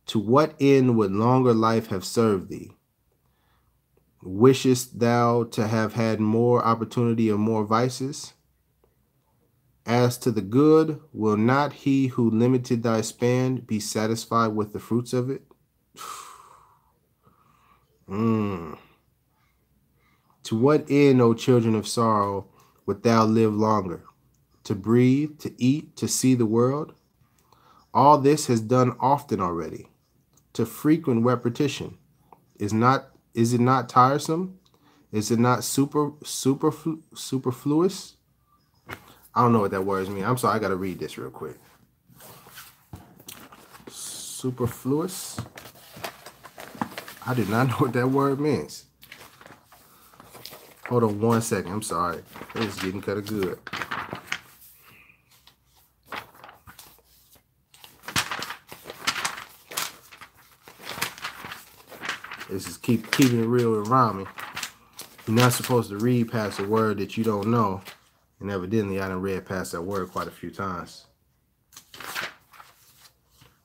To what end would longer life have served thee? Wishest thou to have had more opportunity or more vices? As to the good, will not he who limited thy span be satisfied with the fruits of it? To what end, O children of sorrow, wilt thou live longer? To breathe, to eat, to see the world? All this has done often already. To frequent repetition. Is it not tiresome? Is it not superfluous? I don't know what that word means. I'm sorry, I gotta read this real quick. Superfluous? I do not know what that word means. Hold on 1 second. I'm sorry. It's getting kind of good. This is keeping it real around me. You're not supposed to read past a word that you don't know. And evidently, I done read past that word quite a few times.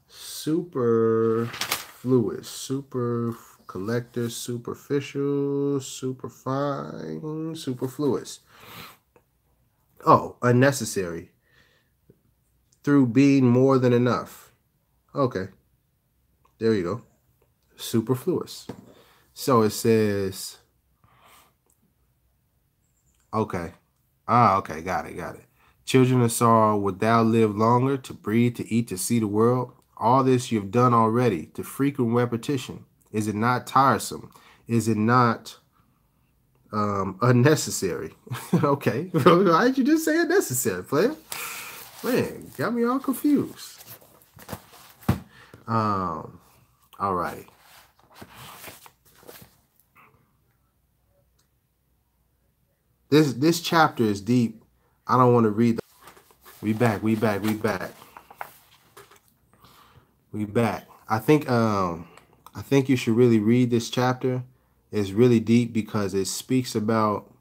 Superfluous, super collector, superficial, superfine, superfluous. Oh, unnecessary. Through being more than enough. Okay. There you go. Superfluous. So it says, okay. Okay, got it. Children of sorrow, would thou live longer, to breathe, to eat, to see the world? All this you've done already, to frequent repetition. Is it not tiresome? Is it not unnecessary? Okay, why did you just say unnecessary, player? Man, got me all confused. All right. This chapter is deep. I don't want to read. We back. I think you should really read this chapter. It's really deep because it speaks about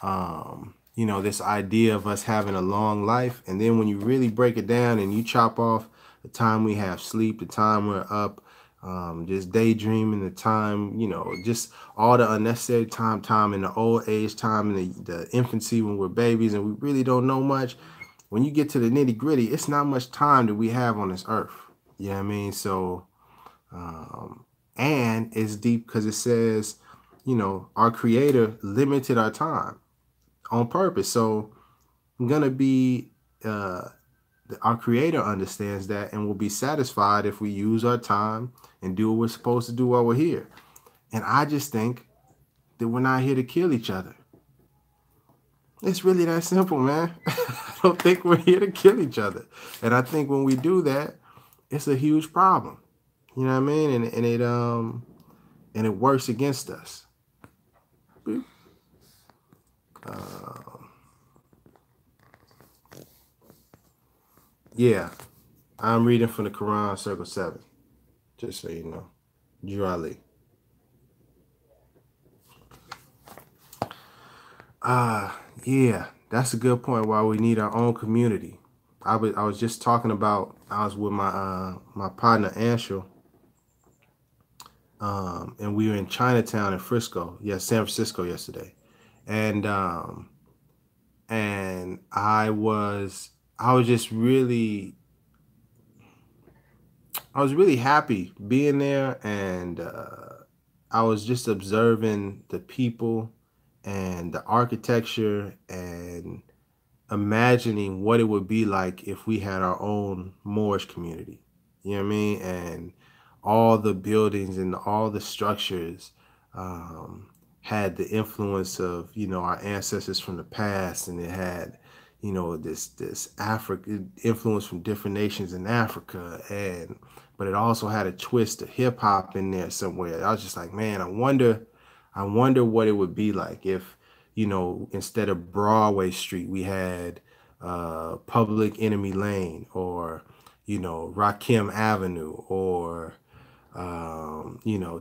this idea of us having a long life, and then when you really break it down and you chop off the time we have sleep, the time we're up, just daydreaming, the time, just all the unnecessary time in the old age, time in the infancy when we're babies and we really don't know much. When you get to the nitty gritty, it's not much time that we have on this earth. You know what I mean? So, and it's deep because it says, our creator limited our time on purpose. So I'm going to be, our creator understands that and will be satisfied if we use our time and do what we're supposed to do while we're here. And I just think that we're not here to kill each other. It's really that simple, man. I don't think we're here to kill each other. And I think when we do that, it's a huge problem. You know what I mean? And it works against us. Yeah, I'm reading from the Quran, Circle 7, just so you know. Jurali. Yeah, that's a good point. Why we need our own community. I was just talking about. I was with my partner Anshel, and we were in Chinatown in Frisco. Yeah, San Francisco yesterday, and I was just really. I was really happy being there, and I was just observing the people and the architecture and imagining what it would be like if we had our own Moorish community. You know what I mean? And all the buildings and all the structures had the influence of, our ancestors from the past, and it had, this African influence from different nations in Africa, but it also had a twist of hip hop in there somewhere. I was just like, man, I wonder what it would be like if, instead of Broadway Street, we had Public Enemy Lane, or, Rakim Avenue, or,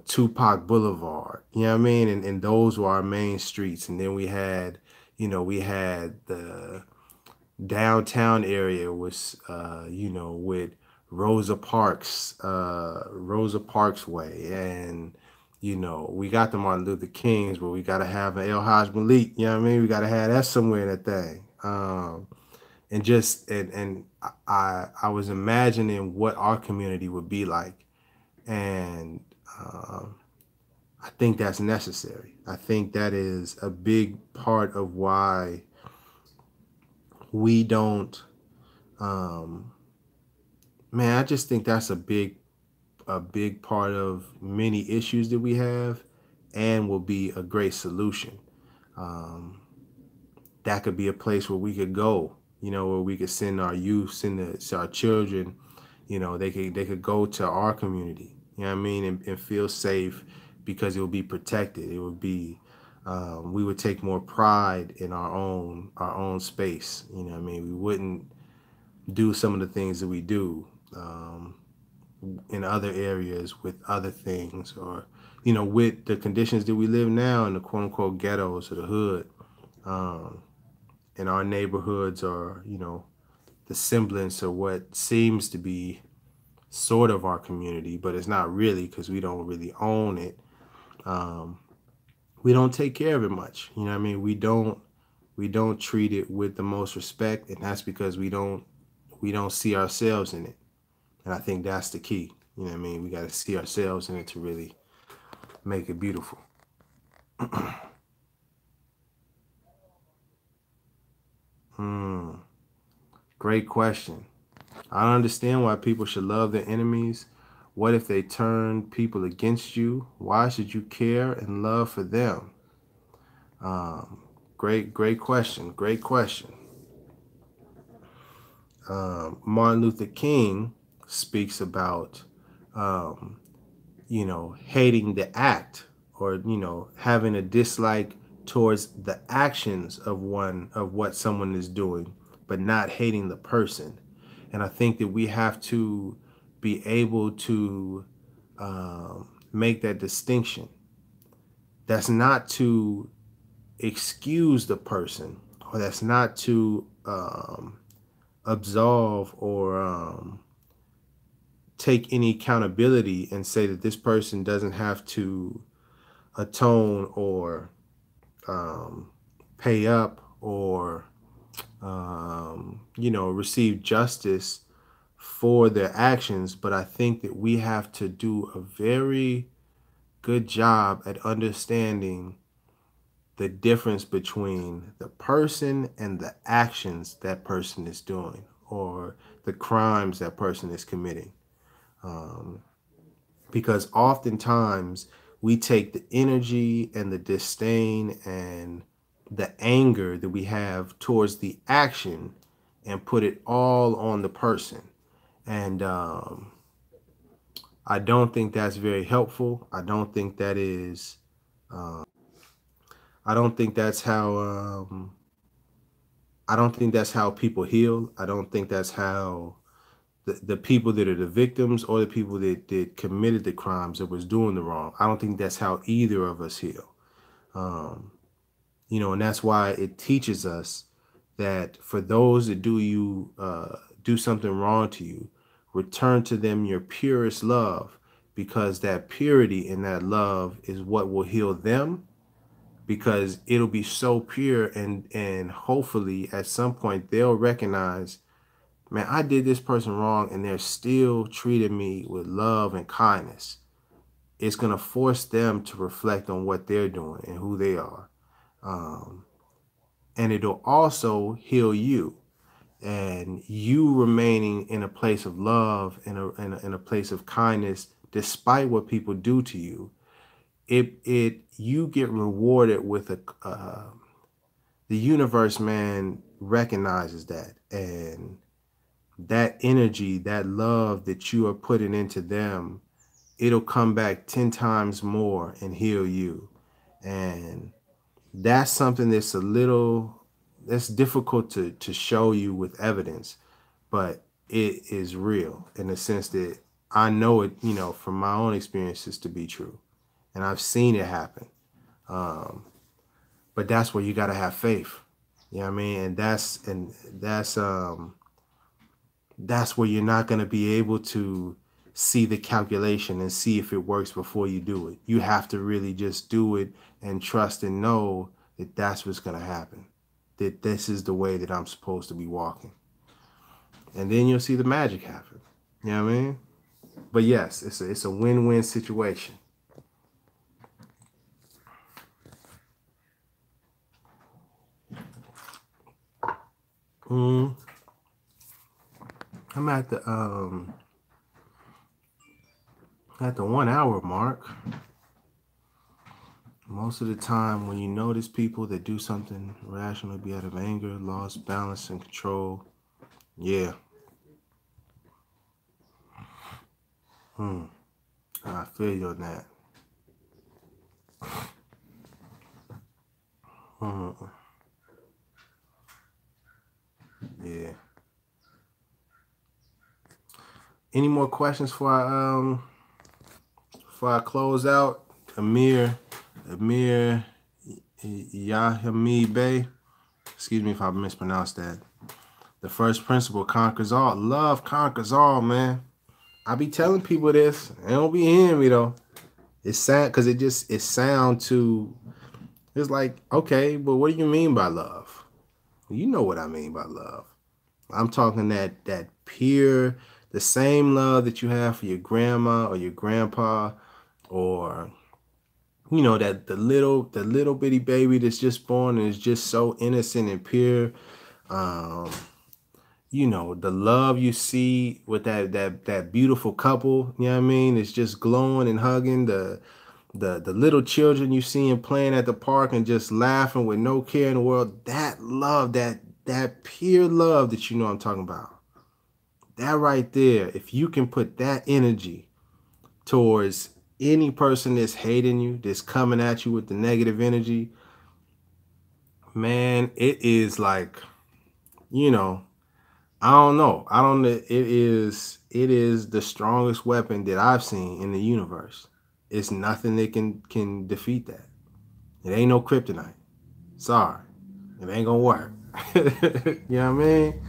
Tupac Boulevard. You know what I mean? And those were our main streets. And then we had the downtown area was, with Rosa Parks Way, and we got the Martin Luther Kings, but we gotta have an El Haj Malik. You know what I mean? We gotta have that somewhere in that thing. And I was imagining what our community would be like, and I think that's necessary. I think that is a big part of why we don't. Man, I just think that's a big part of many issues that we have, and will be a great solution. That could be a place where we could go, where we could send our youth, send our children, they could go to our community, you know what I mean, and feel safe, because it will be protected. It would be, we would take more pride in our own space. You know what I mean? We wouldn't do some of the things that we do in other areas with other things, or with the conditions that we live now in the quote unquote ghettos or the hood. And our neighborhoods are, the semblance of what seems to be sort of our community, but it's not really, because we don't really own it. We don't take care of it much. You know what I mean? We don't treat it with the most respect, and that's because we don't see ourselves in it. And I think that's the key. You know what I mean? We got to see ourselves in it to really make it beautiful. Great question. I don't understand why people should love their enemies. What if they turn people against you? Why should you care and love for them? Great question. Great question. Martin Luther King speaks about, hating the act, or, having a dislike towards the actions of what someone is doing, but not hating the person. And I think that we have to be able to make that distinction. That's not to excuse the person, or that's not to absolve, or take any accountability and say that this person doesn't have to atone or pay up or receive justice for their actions. But I think that we have to do a very good job at understanding the difference between the person and the actions that person is doing, or the crimes that person is committing. Because oftentimes we take the energy and the disdain and the anger that we have towards the action and put it all on the person. And I don't think that's very helpful. I don't think that is, I don't think that's how, I don't think that's how people heal. I don't think that's how the people that are the victims or the people that committed the crimes that was doing the wrong. I don't think that's how either of us heal. And that's why it teaches us that for those that do something wrong to you, return to them your purest love, because that purity and that love is what will heal them, because it'll be so pure, and hopefully at some point they'll recognize, man, I did this person wrong and they're still treating me with love and kindness. It's going to force them to reflect on what they're doing and who they are. And it'll also heal you, and you remaining in a place of love and in a place of kindness, despite what people do to you. You get rewarded with the universe, man, recognizes that, and that energy, that love that you are putting into them, it'll come back 10 times more and heal you. And that's something that's difficult to show you with evidence, but it is real in the sense that I know it, from my own experiences to be true. And I've seen it happen. But that's where you got to have faith. You know what I mean? And that's where you're not going to be able to see the calculation and see if it works before you do it. You have to really just do it and trust and know that that's what's going to happen, that this is the way that I'm supposed to be walking. And then you'll see the magic happen. You know what I mean? But yes, it's a win-win situation. I'm at the 1 hour mark. Most of the time when you notice people that do something rational, be out of anger, lost balance and control. Yeah. I feel you on that. Yeah. Any more questions before I close out? Amir Yahami Bey. Excuse me if I mispronounced that. The first principle conquers all. Love conquers all, man. I be telling people this. They don't be hearing me though. It's sad because it sounds too. It's like, okay, but what do you mean by love? You know what I mean by love. I'm talking that pure, the same love that you have for your grandma or your grandpa, or that the little bitty baby that's just born and is just so innocent and pure. The love you see with that beautiful couple, you know what I mean? It's just glowing and hugging. The little children you see them playing at the park and just laughing with no care in the world. That love, that pure love that I'm talking about. That right there, if you can put that energy towards any person that's hating you, that's coming at you with the negative energy, man, it is like, I don't know. It is the strongest weapon that I've seen in the universe. It's nothing that can defeat that. It ain't no kryptonite. Sorry. It ain't gonna work. You know what I mean?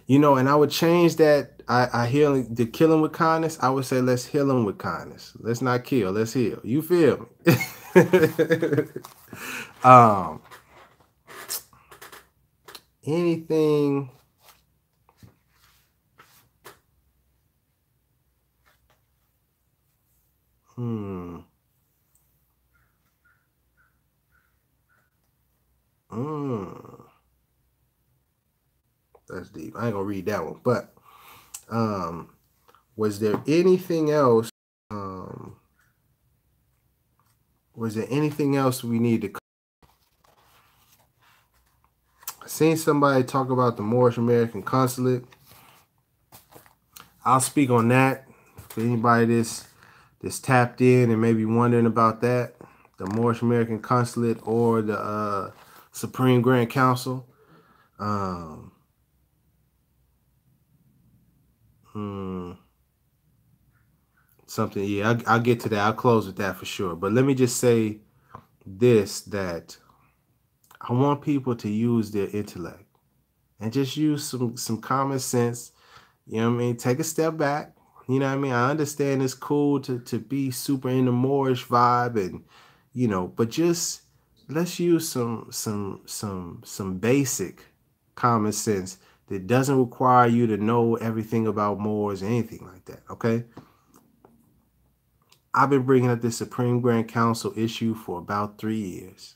You know, and I would change that. I heal the killing with kindness. I would say let's heal them with kindness. Let's not kill. Let's heal. You feel me? Anything. That's deep. I ain't gonna read that one. But was there anything else? Was there anything else we need to? I seen somebody talk about the Moorish American consulate. I'll speak on that. For anybody that's tapped in and maybe wondering about that, the Moorish American consulate or the Supreme Grand Council. Something, yeah, I'll get to that. I'll close with that for sure. But let me just say this, that I want people to use their intellect and just use some common sense. You know what I mean? Take a step back. You know what I mean? I understand it's cool to be super in the Moorish vibe and, you know, but just let's use some basic common sense that doesn't require you to know everything about Moors or anything like that, okay? I've been bringing up this Supreme Grand Council issue for about 3 years.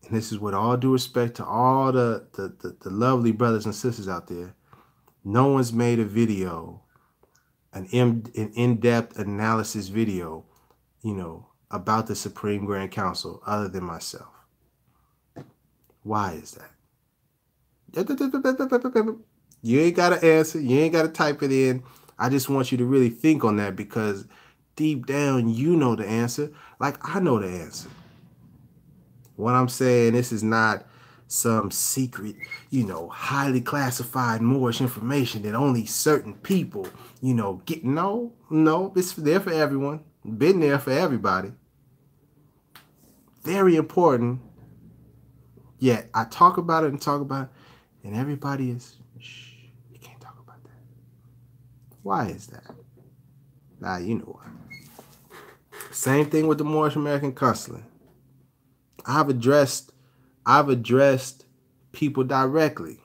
And this is with all due respect to all the lovely brothers and sisters out there. No one's made a video, an in-depth analysis video, you know, about the Supreme Grand Council other than myself. Why is that? You ain't got to answer. You ain't got to type it in. I just want you to really think on that, because deep down, you know the answer. Like I know the answer. What I'm saying, this is not some secret, you know, highly classified Moorish information that only certain people, you know, get. No, it's there for everyone. Been there for everybody. Very important. Yet I talk about it, and everybody is, shh, you can't talk about that. Why is that? Nah, you know why. Same thing with the Moorish American consulate. I've addressed people directly,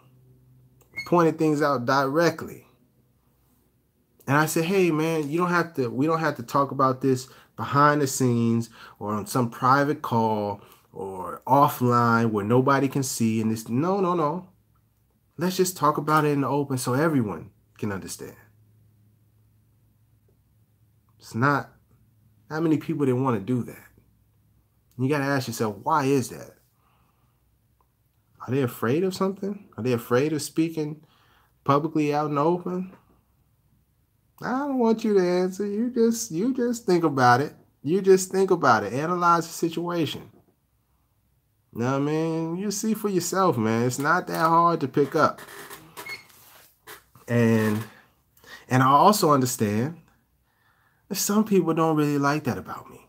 pointed things out directly. And I said, hey man, we don't have to talk about this behind the scenes or on some private call or offline where nobody can see. And this, no. Let's just talk about it in the open so everyone can understand. It's not many people that want to do that. You got to ask yourself, why is that? Are they afraid of something? Are they afraid of speaking publicly out in the open? I don't want you to answer. You just think about it. You just think about it. Analyze the situation. You know what I mean? You see for yourself, man. It's not that hard to pick up. And I also understand that some people don't really like that about me.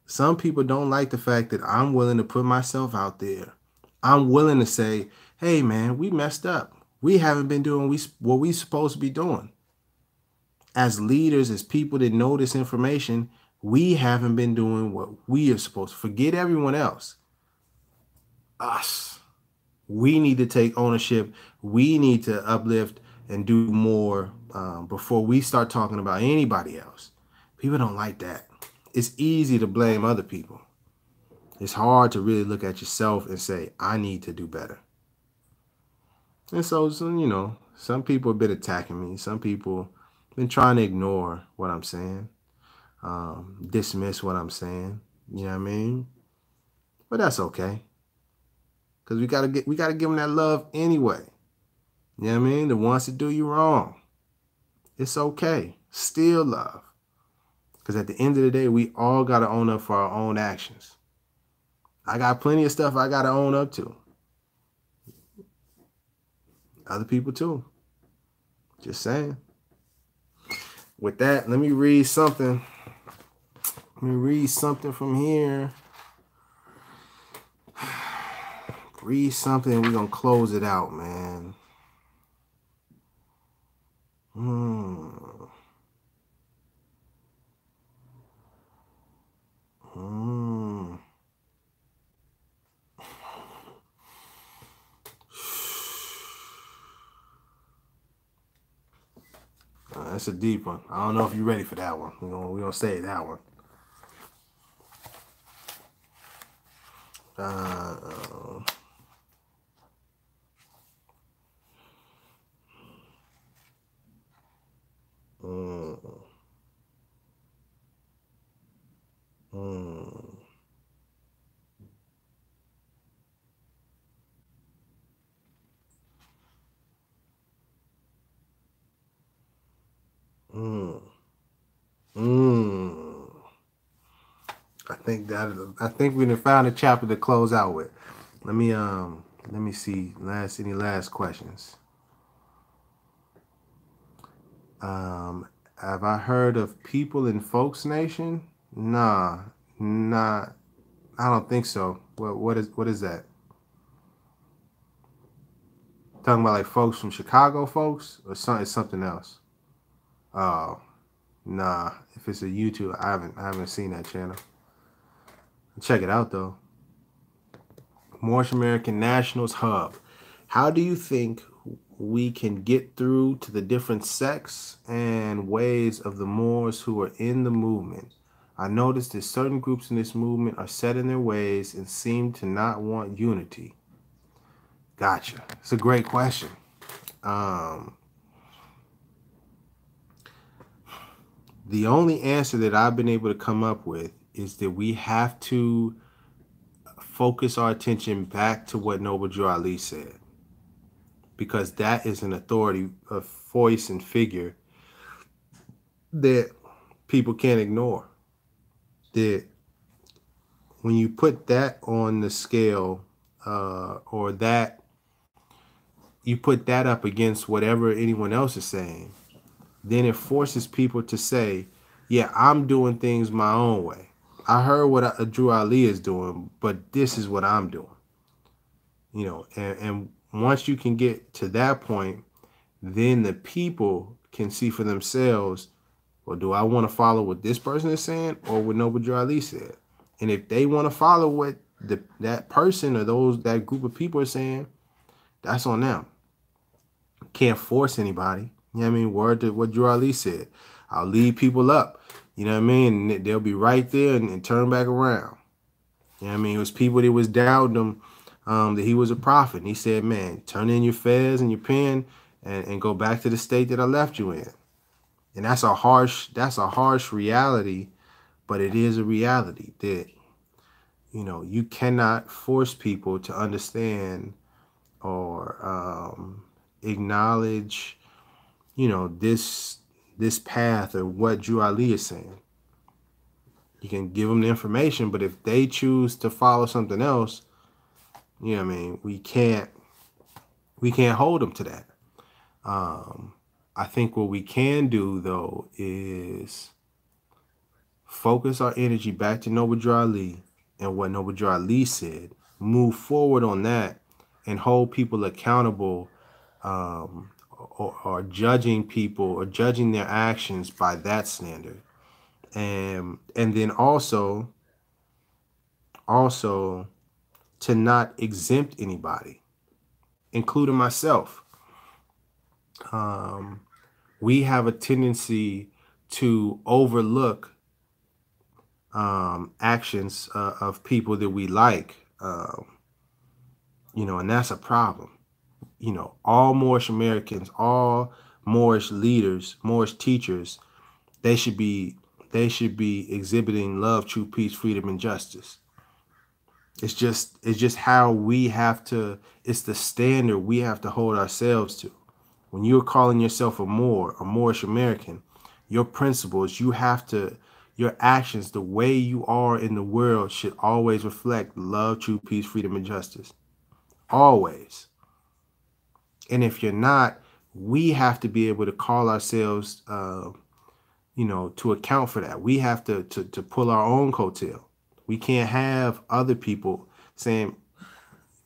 Some people don't like the fact that I'm willing to put myself out there. I'm willing to say, hey, man, we messed up. We haven't been doing what we supposed to be doing. As leaders, as people that know this information, we haven't been doing what we are supposed to. Forget everyone else. Us. We need to take ownership. We need to uplift and do more before we start talking about anybody else. People don't like that. It's easy to blame other people. It's hard to really look at yourself and say, I need to do better. And so, you know, some people have been attacking me. Some people have been trying to ignore what I'm saying, dismiss what I'm saying. You know what I mean? But that's okay. Because we gotta give them that love anyway. You know what I mean? The ones that do you wrong. It's okay. Still love. Because at the end of the day, we all got to own up for our own actions. I got plenty of stuff I got to own up to. Other people too. Just saying. With that, let me read something. Let me read something from here. read something and we're going to close it out, man. That's a deep one. I don't know if you're ready for that one. We're gonna say that one. I think we done found a chapter to close out with. Let me see. Any last questions? Have I heard of people in Folks Nation? Nah. I don't think so. What is that? Talking about like folks from Chicago, folks, or something else? Oh, nah. If it's a YouTube, I haven't seen that channel. Check it out though. Moorish American Nationals Hub. How do you think we can get through to the different sects and ways of the Moors who are in the movement? I noticed that certain groups in this movement are set in their ways and seem to not want unity. Gotcha. It's a great question. The only answer that I've been able to come up with is that we have to focus our attention back to what Noble Drew Ali said, because that is an authority, a voice and figure that people can't ignore. That when you put that on the scale, or that you put that up against whatever anyone else is saying, then it forces people to say, yeah, I'm doing things my own way. I heard what Drew Ali is doing, but this is what I'm doing. You know, and once you can get to that point, then the people can see for themselves, well, do I want to follow what this person is saying or what Noble Drew Ali said? And if they want to follow what that person or that group of people are saying, that's on them. Can't force anybody. You know what I mean? Word to what Drew Ali said. I'll lead people up. You know what I mean? And they'll be right there and turn back around. You know what I mean? It was people that was doubting him, that he was a prophet. And he said, man, turn in your fez and your pen and go back to the state that I left you in. And that's a harsh reality, but it is a reality that, you know, you cannot force people to understand or acknowledge, you know, this path or what Drew Ali is saying. You can give them the information, but if they choose to follow something else, you know what I mean, we can't hold them to that. I think what we can do though is focus our energy back to Noble Drew Ali and what Noble Drew Ali said, move forward on that, and hold people accountable, or judging people or judging their actions by that standard. And then also to not exempt anybody, including myself. We have a tendency to overlook actions of people that we like, you know, and that's a problem. You know, all Moorish Americans, all Moorish leaders, Moorish teachers, they should be exhibiting love, truth, peace, freedom, and justice. It's just how we have to, it's the standard we have to hold ourselves to. When you're calling yourself a Moor, a Moorish American, your principles, your actions, the way you are in the world should always reflect love, truth, peace, freedom, and justice. Always. And if you're not, we have to be able to call ourselves, you know, to account for that. We have to pull our own coattail. We can't have other people saying,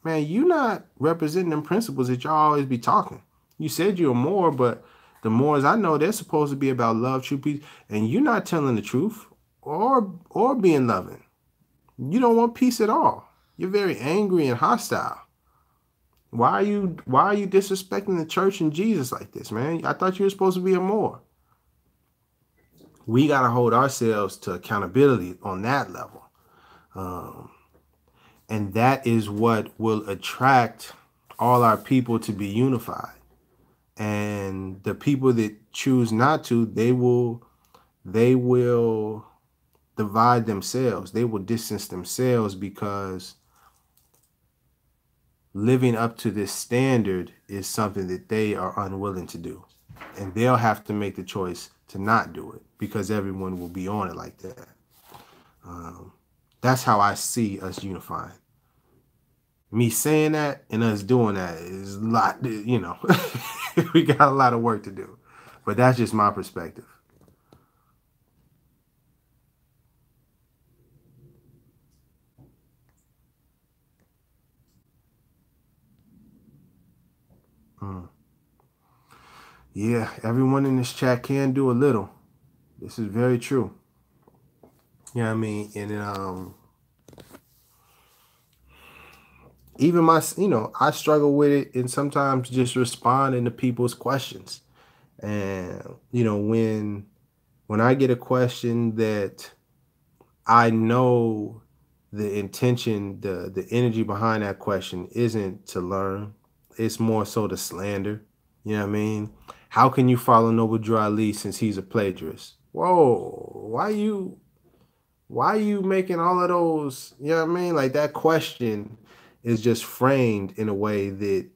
man, you not representing them principles that y'all always be talking. You said you're more, but the Moors I know, they're supposed to be about love, true peace, and you're not telling the truth or being loving. You don't want peace at all. You're very angry and hostile. Why are you disrespecting the church and Jesus like this, man? I thought you were supposed to be a Moor. We got to hold ourselves to accountability on that level. And that is what will attract all our people to be unified. And the people that choose not to, they will divide themselves. They will distance themselves because living up to this standard is something that they are unwilling to do. And they'll have to make the choice to not do it because everyone will be on it like that. That's how I see us unifying. Me saying that and us doing that is a lot, you know, we got a lot of work to do. But that's just my perspective. Yeah, everyone in this chat can do a little. This is very true. You know what I mean? And even my, you know, I struggle with it and sometimes just responding to people's questions. And, you know, when I get a question that I know the intention, the energy behind that question isn't to learn, it's more so to slander. You know what I mean? How can you follow Noble Drew Ali since he's a plagiarist? Whoa, why you making all of those, you know what I mean? Like that question is just framed in a way that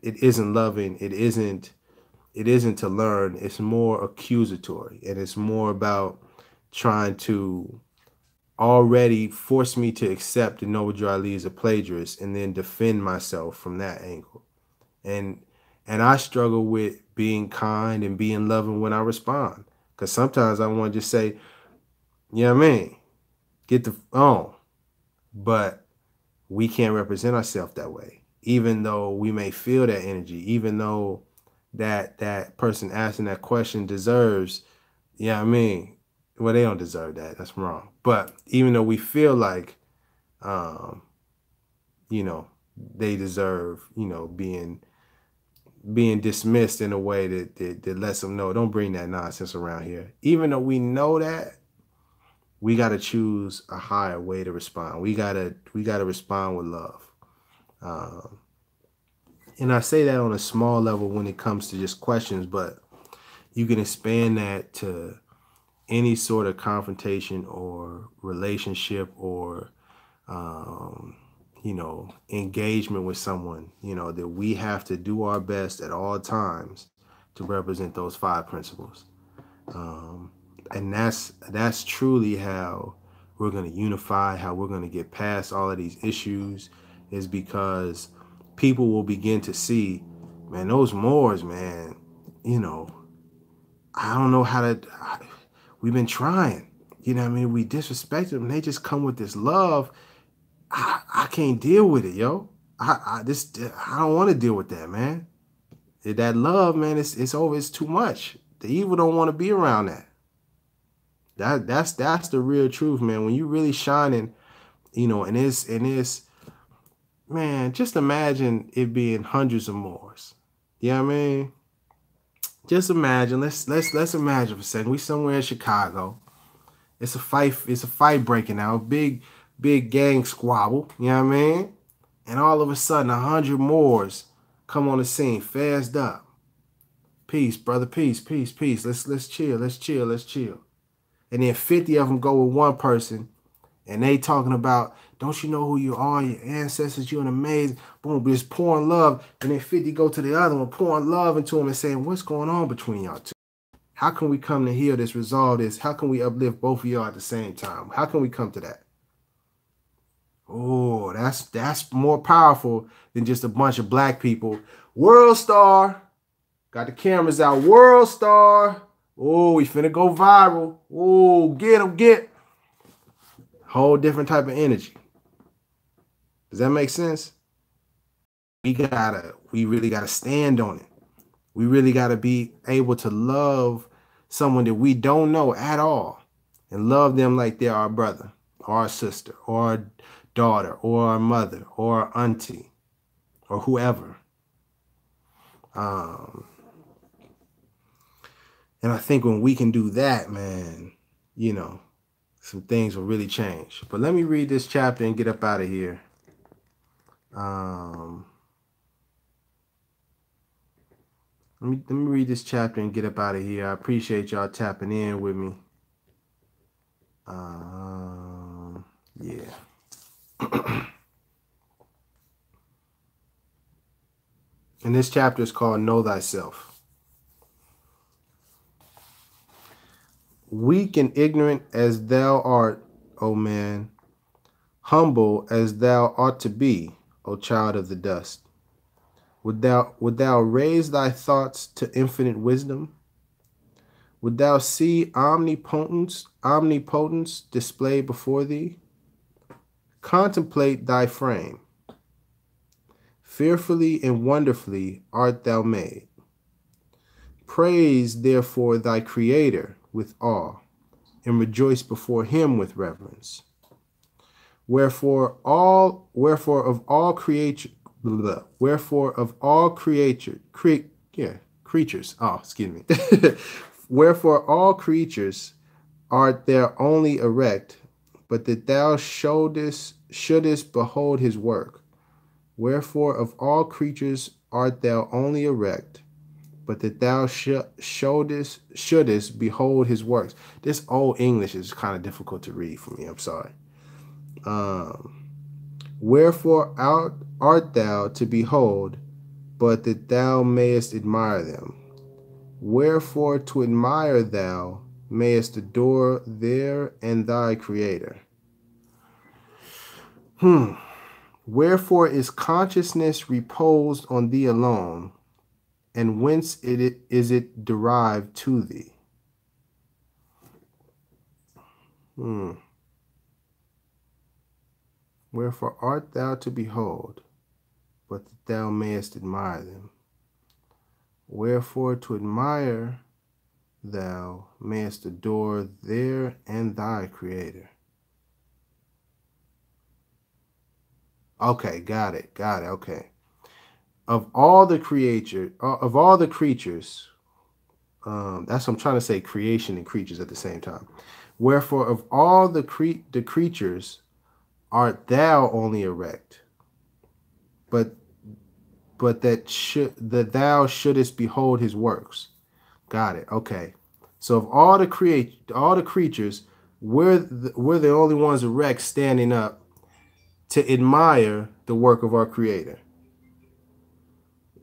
it isn't loving, it isn't to learn, it's more accusatory, and it's more about trying to already force me to accept that Noble Drew Ali is a plagiarist and then defend myself from that angle. And I struggle with being kind and being loving when I respond. Because sometimes I want to just say, you know what I mean? Get the on. But we can't represent ourselves that way. Even though we may feel that energy, even though that person asking that question deserves, you know what I mean? Well, they don't deserve that. That's wrong. But even though we feel like, you know, they deserve, you know, being dismissed in a way that lets them know, don't bring that nonsense around here. Even though we know that, we got to choose a higher way to respond. We got to respond with love. And I say that on a small level when it comes to just questions, but you can expand that to any sort of confrontation or relationship or, you know, engagement with someone, you know, that we have to do our best at all times to represent those 5 principles. And that's truly how we're going to unify, how we're going to get past all of these issues, is because people will begin to see, man, those Moors, man, you know, I don't know how to, we've been trying, you know what I mean? We disrespect them. They just come with this love. I can't deal with it, yo. I don't want to deal with that, man. That love, man, it's over. It's too much. The evil don't want to be around that. That's the real truth, man. When you really shining, you know, and it's man, just imagine it being hundreds of Moors. You know what I mean? Just imagine. Let's imagine for a second. We somewhere in Chicago. It's a fight breaking out. Big gang squabble. You know what I mean? And all of a sudden, 100 Moors come on the scene, phased up. Peace, brother. Peace. Let's chill. And then 50 of them go with one person, and they talking about, don't you know who you are, your ancestors, you're an amazing, boom, just pouring love. And then 50 go to the other one, pouring love into them and saying, what's going on between y'all two? How can we come to heal this, resolve this? How can we uplift both of y'all at the same time? How can we come to that? Oh, that's more powerful than just a bunch of black people. World star. Got the cameras out. World star. Oh, we finna go viral. Oh, get him, get. Whole different type of energy. Does that make sense? We really gotta stand on it. We really gotta be able to love someone that we don't know at all and love them like they're our brother or our sister or our daughter or our mother or our auntie or whoever. And I think when we can do that, man, you know, some things will really change. But let me read this chapter and get up out of here. Let me read this chapter and get up out of here. I appreciate y'all tapping in with me. Yeah. And this chapter is called Know Thyself. Weak and ignorant as thou art, O man, humble as thou ought to be, O child of the dust. Would thou raise thy thoughts to infinite wisdom? Would thou see omnipotence displayed before thee? Contemplate thy frame. Fearfully and wonderfully art thou made. Praise therefore thy Creator with awe, and rejoice before him with reverence. Wherefore of all creatures, Wherefore all creatures art there only erect, but that thou shouldest behold his work. Wherefore of all creatures art thou only erect, but that thou shouldest behold his works. This old English is kind of difficult to read for me. I'm sorry. Wherefore art thou to behold, but that thou mayest admire them. Wherefore to admire thou mayest adore their and thy Creator. Wherefore is consciousness reposed on thee alone, and whence is it derived to thee? Wherefore art thou to behold, but that thou mayest admire them. Wherefore to admire thou mayest adore their and thy Creator. Okay, got it. Okay. Of all the creatures, that's what I'm trying to say, creation and creatures at the same time. Wherefore of all the creatures art thou only erect, but that thou shouldest behold his works. Got it. Okay. So of all the creatures, we're the only ones erect, standing up to admire the work of our Creator.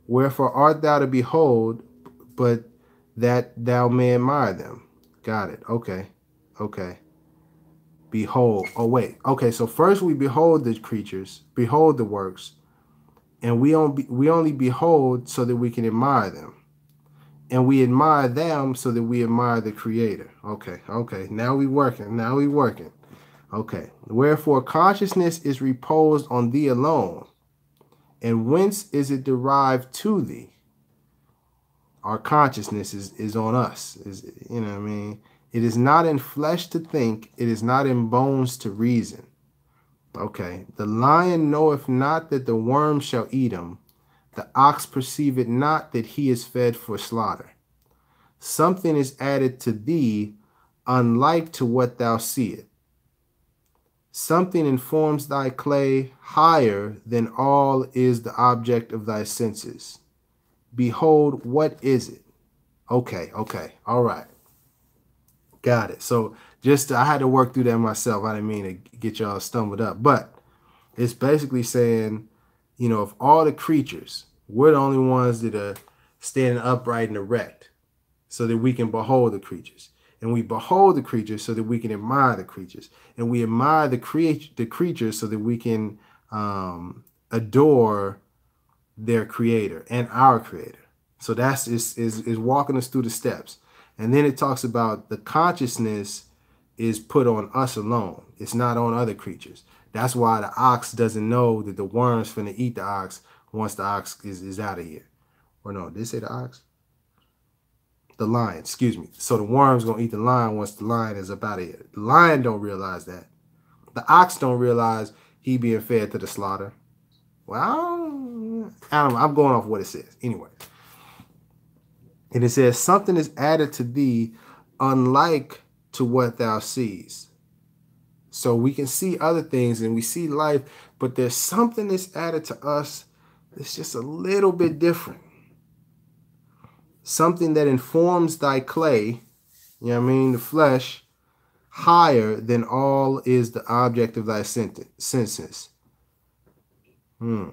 Wherefore art thou to behold, but that thou may admire them. Got it. Okay. Behold. Oh, wait. Okay, so first we behold the creatures, behold the works, and we only behold so that we can admire them. And we admire them so that we admire the Creator. Okay. Now we working. Okay. Wherefore consciousness is reposed on thee alone. And whence is it derived to thee? Our consciousness is on us. You know what I mean? It is not in flesh to think. It is not in bones to reason. Okay. The lion knoweth not that the worm shall eat him. The ox perceiveth not that he is fed for slaughter. Something is added to thee, unlike to what thou seest. Something informs thy clay higher than all is the object of thy senses. Behold, what is it? Okay. All right. Got it. So I had to work through that myself. I didn't mean to get y'all stumbled up. But it's basically saying, of all the creatures, we're the only ones that are standing upright and erect so that we can behold the creatures. And we behold the creatures so that we can admire the creatures. And we admire the creatures so that we can adore their Creator and our Creator. So that's is walking us through the steps. And then it talks about the consciousness is put on us alone. It's not on other creatures. That's why the ox doesn't know that the worm's finna eat the ox once the ox is out of here. Or no, did they say the ox? The lion, excuse me. So the worm's gonna eat the lion once the lion is up out of here. The lion don't realize that. The ox don't realize he being fed to the slaughter. Well, I don't know. I'm going off what it says. Anyway. And it says, something is added to thee unlike to what thou seest. So we can see other things and we see life, but there's something that's added to us that's just a little bit different. Something that informs thy clay, you know what I mean, the flesh, higher than all is the object of thy senses. The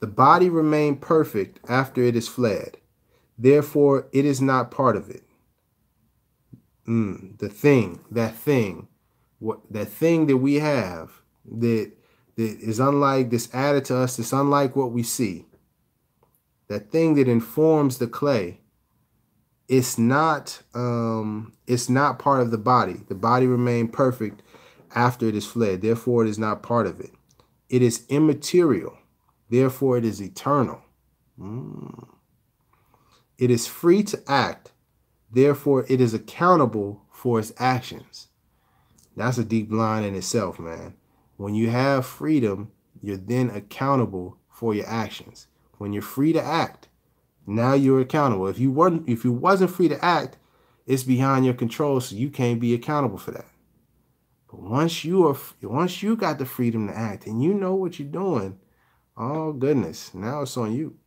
body remained perfect after it is fled. Therefore, it is not part of it. That thing that we have that is unlike, this added to us, that's unlike what we see. That thing that informs the clay, it's not part of the body. The body remained perfect after it is fled. Therefore, it is not part of it. It is immaterial. Therefore, it is eternal. It is free to act. Therefore, it is accountable for its actions. That's a deep line in itself, man. When you have freedom, you're then accountable for your actions. When you're free to act, now you're accountable. If you wasn't free to act, it's beyond your control, so you can't be accountable for that. But once you got the freedom to act and you know what you're doing, oh goodness, now it's on you.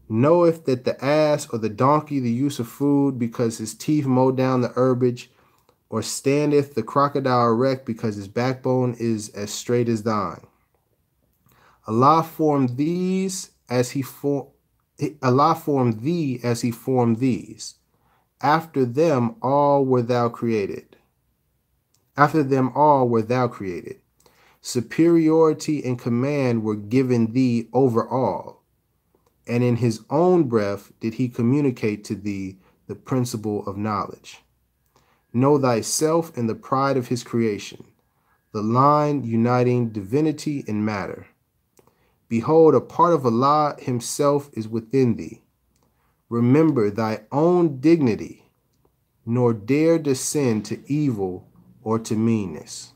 Knoweth that the ass or the donkey the use of food because his teeth mow down the herbage, or standeth the crocodile erect because his backbone is as straight as thine. Allah formed thee as he formed these. After them all were thou created. Superiority and command were given thee over all. And in his own breath did he communicate to thee the principle of knowledge. Know thyself in the pride of his creation, the line uniting divinity and matter. Behold, a part of Allah himself is within thee. Remember thy own dignity, nor dare descend to evil or to meanness.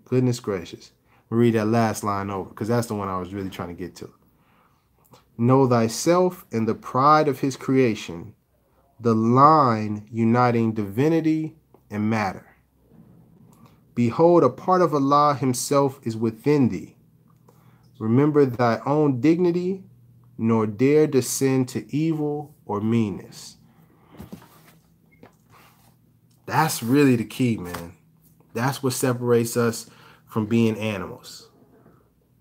Goodness gracious. We'll read that last line over because that's the one I was really trying to get to. Know thyself in the pride of his creation, the line uniting divinity and matter. Behold, a part of Allah himself is within thee. Remember thy own dignity, nor dare descend to evil or meanness. That's really the key, man. That's what separates us from being animals.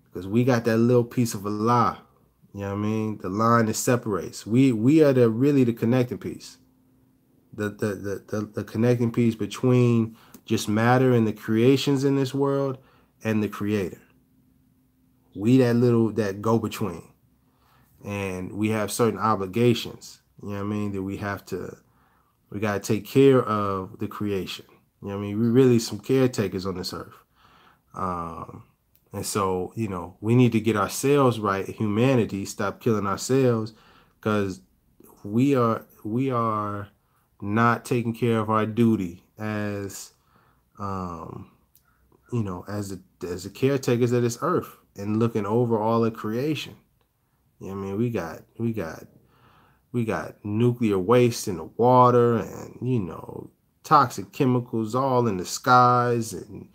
Because we got that little piece of Allah. You know what I mean? The line that separates. We are really the connecting piece. The connecting piece between just matter and the creations in this world and the creator. We that go-between. And we have certain obligations, you know what I mean, that we got to take care of the creation. You know what I mean? We're really some caretakers on this earth. And so, you know, we need to get ourselves right, humanity, stop killing ourselves, because we are not taking care of our duty as, you know, as the caretakers of this earth and looking over all the creation. You know what I mean? We got nuclear waste in the water and, you know, toxic chemicals all in the skies and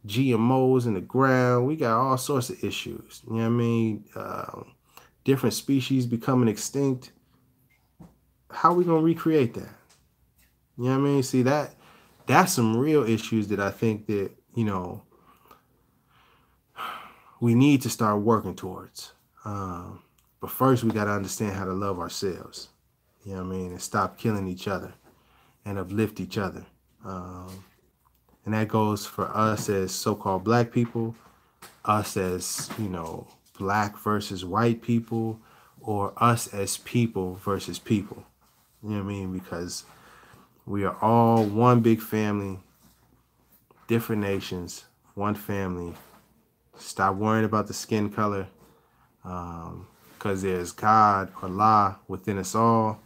GMOs in the ground. We got all sorts of issues. You know what I mean? Different species becoming extinct. How are we going to recreate that? You know what I mean? See, that's some real issues that I think that, you know, we need to start working towards. But first, we got to understand how to love ourselves. You know what I mean? And stop killing each other and uplift each other. And that goes for us as so-called black people, us as, you know, black versus white people, or us as people versus people. You know what I mean? Because we are all one big family, different nations, one family. Stop worrying about the skin color, because there's God, Allah, within us all.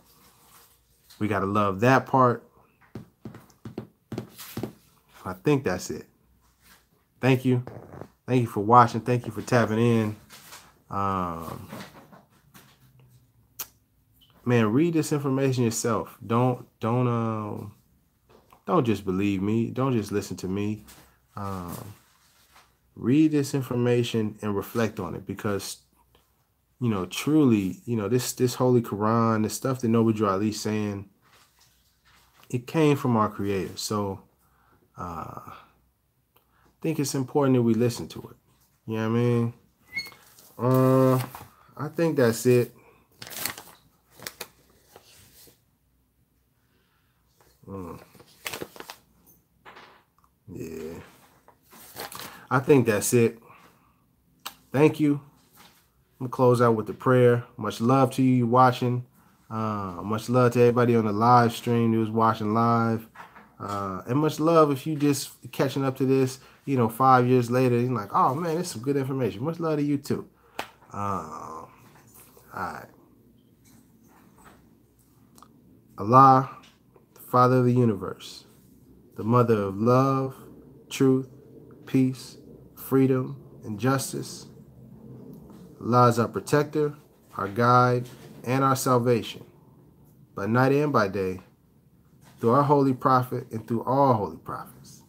We got to love that part. I think that's it. Thank you. Thank you for watching. Thank you for tapping in. Man, read this information yourself. Don't just believe me. Don't just listen to me. Read this information and reflect on it, because, you know, truly, you know, this Holy Quran, the stuff that Noble Drew Ali's saying, it came from our Creator. So I think it's important that we listen to it. You know what I mean? I think that's it. Yeah. I think that's it. Thank you. I'm going to close out with the prayer. Much love to you watching. Much love to everybody on the live stream who was watching live. And much love if you just catching up to this, you know, 5 years later. You're like, oh, man, this is some good information. Much love to you, too. All right. Allah, the Father of the universe, the Mother of love, truth, peace, freedom, and justice. Allah is our protector, our guide, and our salvation, by night and by day, through our holy prophet and through all holy prophets.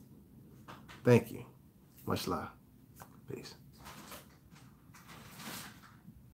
Thank you. Much love. Peace.